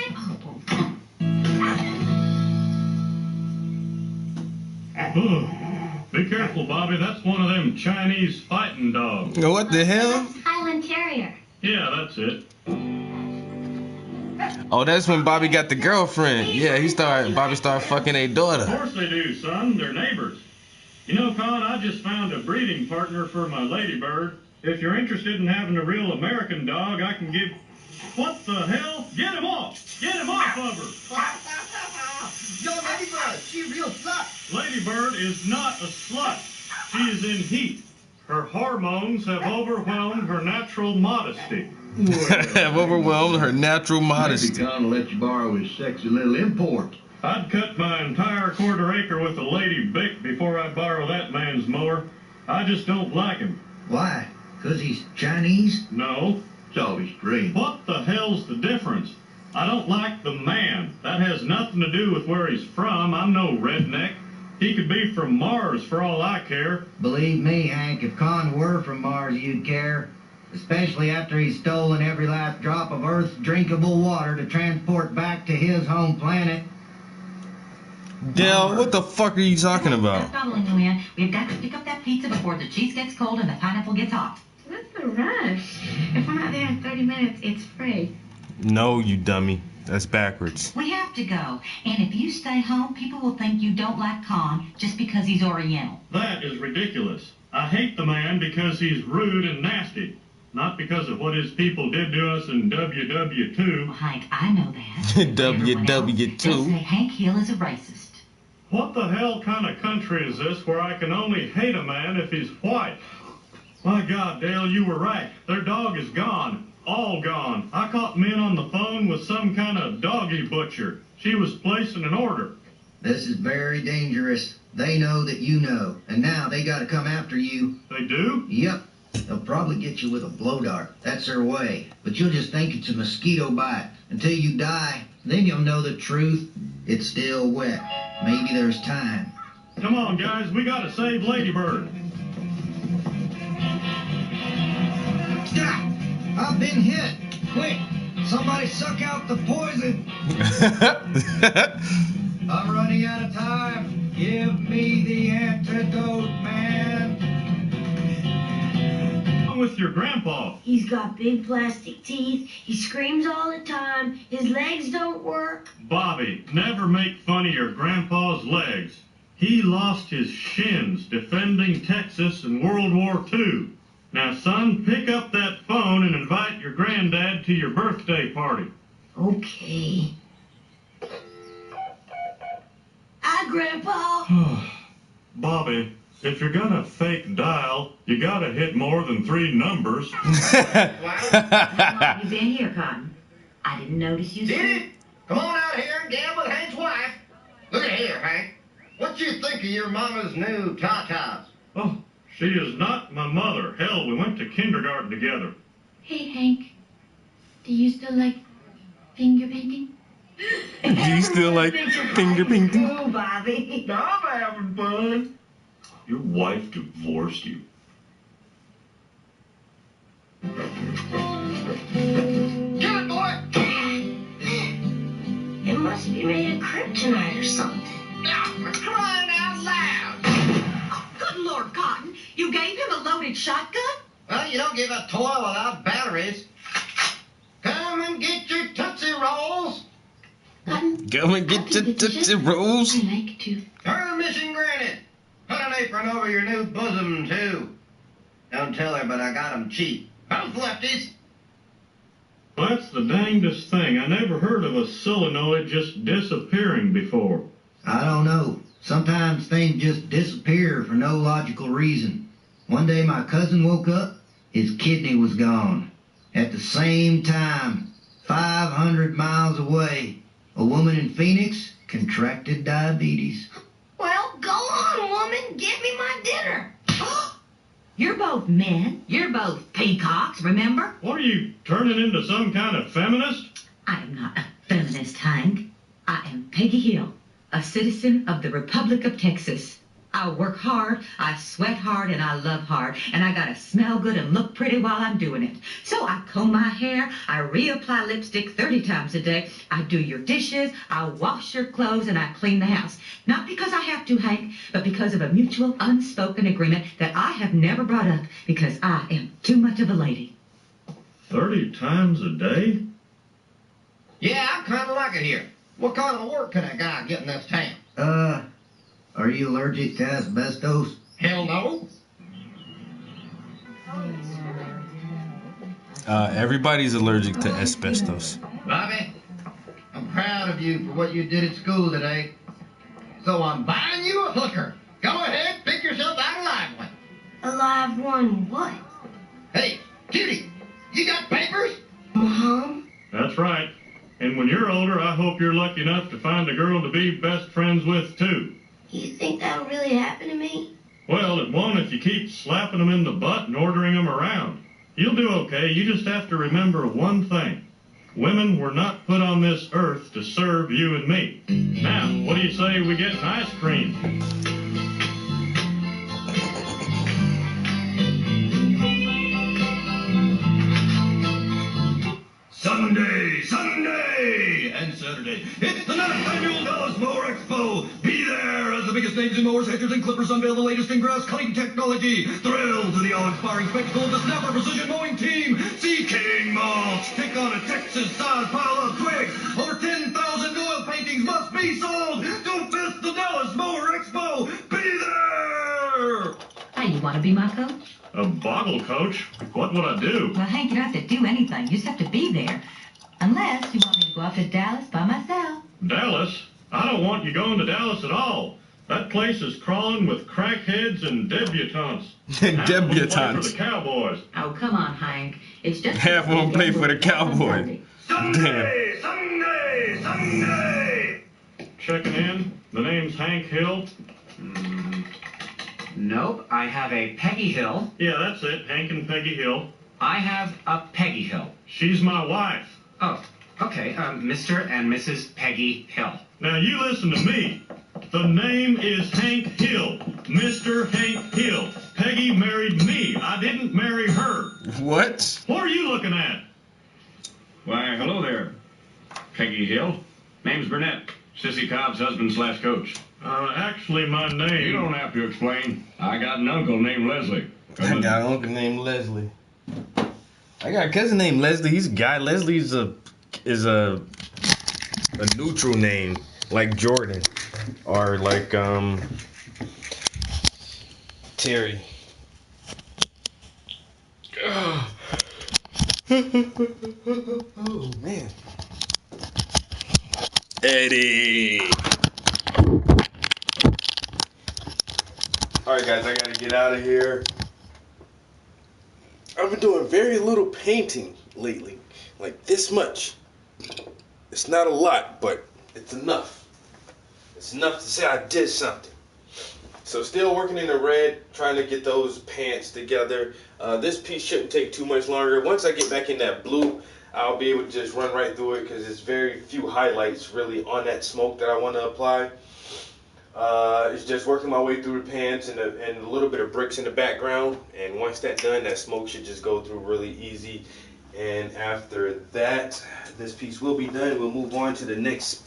Be careful, Bobby. That's one of them Chinese fighting dogs. What the hell? Highland Terrier. Yeah, that's it. Oh, that's when Bobby got the girlfriend. Yeah, Bobby started fucking a Of daughter. course they do, son. They're neighbors. You know, Con, I just found a breeding partner for my ladybird. If you're interested in having a real American dog, I can give... What the hell? Get him off! Get him off of her! Yo, Ladybird, she a real slut. Ladybird is not a slut. She is in heat. Her hormones have overwhelmed her natural modesty. Have overwhelmed her natural modesty. Maybe Con will let you borrow his sexy little import. I'd cut my entire quarter acre with a Lady Bic before I borrow that man's mower. I just don't like him. Why? 'Cause he's Chinese? No. It's always strange. What the hell's the difference? I don't like the man. That has nothing to do with where he's from. I'm no redneck. He could be from Mars for all I care. Believe me, Hank, if Con were from Mars, you'd care. Especially after he's stolen every last drop of Earth's drinkable water to transport back to his home planet. Dale, what the fuck are you talking about? Following you in, we've got to pick up that pizza before the cheese gets cold and the pineapple gets hot. What's the rush? If we're not there in 30 minutes, it's free. No, you dummy. That's backwards. We have to go. And if you stay home, people will think you don't like Con just because he's Oriental. That is ridiculous. I hate the man because he's rude and nasty. Not because of what his people did to us in WW2. Well, Hank, I know that. They'll say WW2. Hank Hill is a racist. What the hell kind of country is this where I can only hate a man if he's white? My God, Dale, you were right. Their dog is gone. All gone. I caught men on the phone with some kind of doggy butcher. She was placing an order. This is very dangerous. They know that you know, and now they gotta come after you. They do? Yep. They'll probably get you with a blow dart. That's their way. But you'll just think it's a mosquito bite until you die. Then you'll know the truth. It's still wet. Maybe there's time. Come on, guys. We gotta save Ladybird. Stop! I've been hit. Quick! Somebody suck out the poison. I'm running out of time. Give me the antidote, man. What's with your grandpa? He's got big plastic teeth. He screams all the time. His legs don't work. Bobby, never make fun of your grandpa's legs. He lost his shins defending Texas in World War II. Now, son, pick up that phone and invite your granddad to your birthday party. Okay. Hi, Grandpa. Bobby, if you're gonna fake dial, you gotta hit more than 3 numbers. How long you been here, Cotton? I didn't notice you. Did it? Come on out here and gamble with Hank's wife. Look at here, Hank. What you think of your mama's new tatas? Oh, she is not my mother. Hell, we went to kindergarten together. Hey, Hank. Do you still like finger painting? Do you still like finger painting? Oh, Bobby. I'm having fun. Your wife divorced you. Get it, boy! It must be made of kryptonite or something. Now, we're crying out loud. Oh, good Lord, Cotton. You gave him a loaded shotgun? Well, you don't give a toy without batteries. Come and get your Tootsie Rolls. Cotton, Go and get your Tootsie Rolls. I like to. Her mission granted. Put an apron over your new bosom, too. Don't tell her, but I got 'em cheap. Both lefties. That's the dangdest thing. I never heard of a solenoid just disappearing before. I don't know. Sometimes things just disappear for no logical reason. One day my cousin woke up, his kidney was gone. At the same time, 500 miles away, a woman in Phoenix contracted diabetes. Well, go on, woman. Give me my dinner. You're both men. You're both peacocks, remember? What are you, turning into some kind of feminist? I am not a feminist, Hank. I am Peggy Hill, a citizen of the Republic of Texas. I work hard, I sweat hard, and I love hard, and I gotta smell good and look pretty while I'm doing it. So I comb my hair, I reapply lipstick 30 times a day, I do your dishes, I wash your clothes, and I clean the house. Not because I have to, Hank, but because of a mutual, unspoken agreement that I have never brought up because I am too much of a lady. 30 times a day? Yeah, I kind of like it here. What kind of work can a guy get in this town? Are you allergic to asbestos? Hell no. Everybody's allergic to asbestos. Bobby, I'm proud of you for what you did at school today. So I'm buying you a hooker. Go ahead, pick yourself out a live one. A live one what? Hey, cutie, you got papers? Mom? That's right. And when you're older, I hope you're lucky enough to find a girl to be best friends with, too. You think that'll really happen to me? Well, it won't if you keep slapping them in the butt and ordering them around. You'll do okay. You just have to remember one thing. Women were not put on this earth to serve you and me. Now, what do you say we get ice cream? Sunday, and Saturday. It's the 9th annual Dallas Mower Expo. Be there as the biggest names in mowers, hedgers, and clippers unveil the latest in grass cutting technology. Thrill to the awe-inspiring spectacle of the Snapper Precision Mowing Team. See King Mulch take on a Texas-sized pile of twigs. Over 10,000 oil paintings must be sold. Don't miss the Dallas Mower Expo. Be there. Hey, you want to be my coach? A bottle coach? What would I do? Well, Hank, you don't have to do anything. You just have to be there. Unless you want me to go out to Dallas by myself. Dallas? I don't want you going to Dallas at all. That place is crawling with crackheads and debutantes. Debutantes. For the Cowboys. Oh, come on, Hank. It's just... Half of them play for the Cowboys. Sunday, Sunday, Sunday. Checking in. The name's Hank Hill. Nope, I have a Peggy Hill. Yeah, that's it. Hank and Peggy Hill. I have a Peggy Hill. She's my wife. Oh, okay. Mr. and Mrs. Peggy Hill. Now you listen to me. The name is Hank Hill. Mr. Hank Hill. Peggy married me. I didn't marry her. What? What are you looking at? Why, hello there, Peggy Hill. Name's Burnett, Sissy Cobb's husband/coach. Actually, my name... You don't have to explain. I got an uncle named Leslie. I got an uncle named Leslie. I got a cousin named Leslie. He's a guy. Leslie is a neutral name, like Jordan, or like Terry. Oh man, Eddie. All right, guys, I gotta get out of here. I've been doing very little painting lately, like this much. It's not a lot, but it's enough. It's enough to say I did something. So still working in the red, trying to get those pants together. This piece shouldn't take too much longer. Once I get back in that blue, I'll be able to just run right through it because there's very few highlights really on that smoke that I want to apply. It's just working my way through the pants and a little bit of bricks in the background. And once that's done, that smoke should just go through really easy. And after that, this piece will be done. We'll move on to the next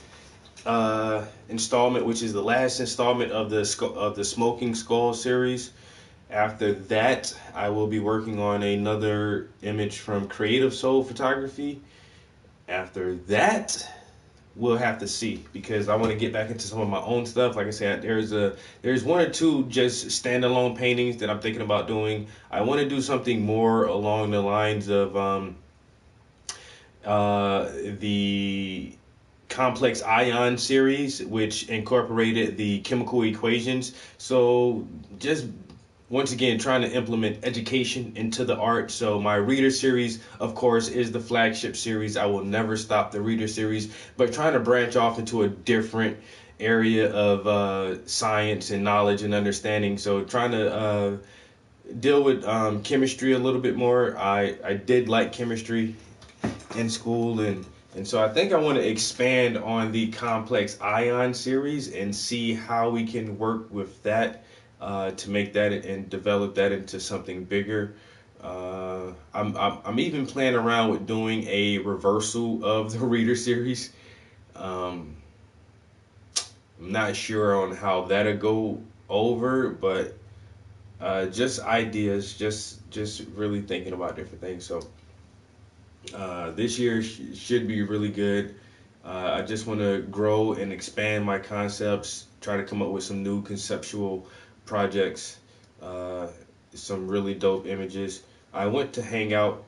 installment, which is the last installment of the Smoking Skull series. After that, I will be working on another image from Creative Soul Photography. After that, we'll have to see, because I want to get back into some of my own stuff. Like I said, there's one or two just standalone paintings that I'm thinking about doing. I want to do something more along the lines of the Complex Ion series, which incorporated the chemical equations. So just once again, trying to implement education into the art. So my reader series, of course, is the flagship series. I will never stop the reader series, but trying to branch off into a different area of science and knowledge and understanding. So trying to deal with chemistry a little bit more. I did like chemistry in school, and so I think I want to expand on the Complex Ion series and see how we can work with that to make that and develop that into something bigger. I'm even playing around with doing a reversal of the reader series. I'm not sure on how that'll go over, but just ideas, just really thinking about different things. So this year should be really good. I just want to grow and expand my concepts, try to come up with some new conceptual projects, some really dope images. I went to hang out.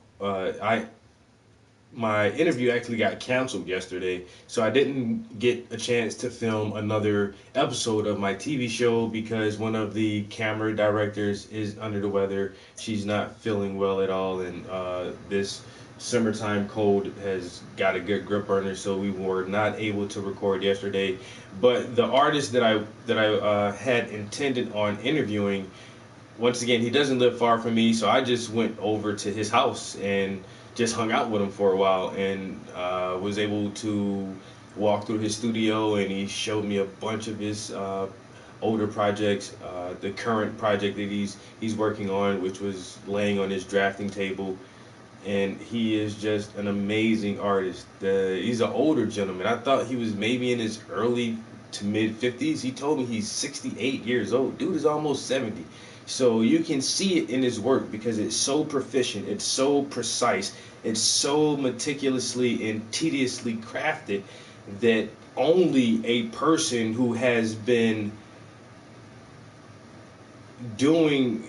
My interview actually got canceled yesterday, so I didn't get a chance to film another episode of my TV show because one of the camera directors is under the weather. She's not feeling well at all, and this summertime cold has got a good grip on her, so we were not able to record yesterday. But the artist that I had intended on interviewing, once again, he doesn't live far from me, so I just went over to his house and just hung out with him for a while, and was able to walk through his studio, and he showed me a bunch of his older projects, the current project that he's working on, which was laying on his drafting table. And he is just an amazing artist. He's an older gentleman. I thought he was maybe in his early to mid 50s. He told me he's 68 years old. Dude is almost 70. So you can see it in his work because it's so proficient, it's so precise, it's so meticulously and tediously crafted that only a person who has been doing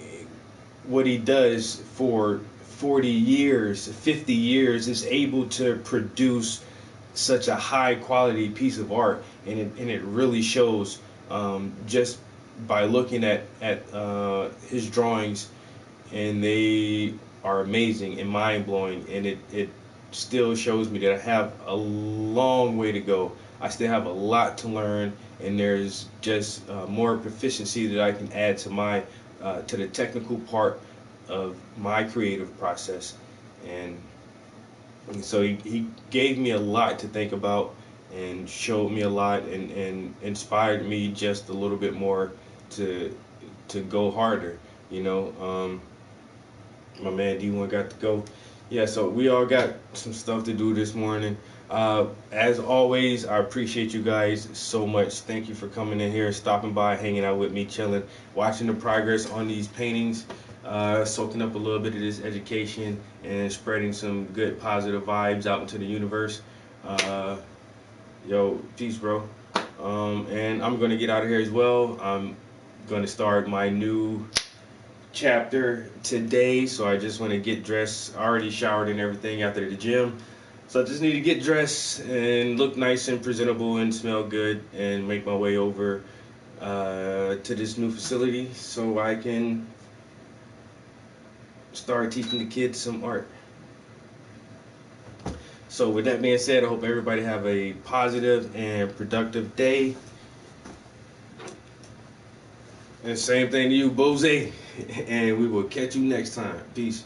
what he does for 40 years, 50 years is able to produce such a high quality piece of art, and it really shows just by looking at his drawings, and they are amazing and mind-blowing, and it still shows me that I have a long way to go. I still have a lot to learn, and there's just more proficiency that I can add to my to the technical part of my creative process. And so he gave me a lot to think about and showed me a lot and inspired me just a little bit more to go harder, you know. My man D1 got to go. Yeah, so we all got some stuff to do this morning. As always, I appreciate you guys so much. Thank you for coming in here, stopping by, hanging out with me, chilling, watching the progress on these paintings, soaking up a little bit of this education and spreading some good positive vibes out into the universe. Yo, peace, bro. And I'm going to get out of here as well. I'm going to start my new chapter today, so I just want to get dressed. I already showered and everything after the gym, so I just need to get dressed and look nice and presentable and smell good and make my way over to this new facility so I can start teaching the kids some art. So with that being said, I hope everybody have a positive and productive day. And same thing to you, Bose. And we will catch you next time. Peace.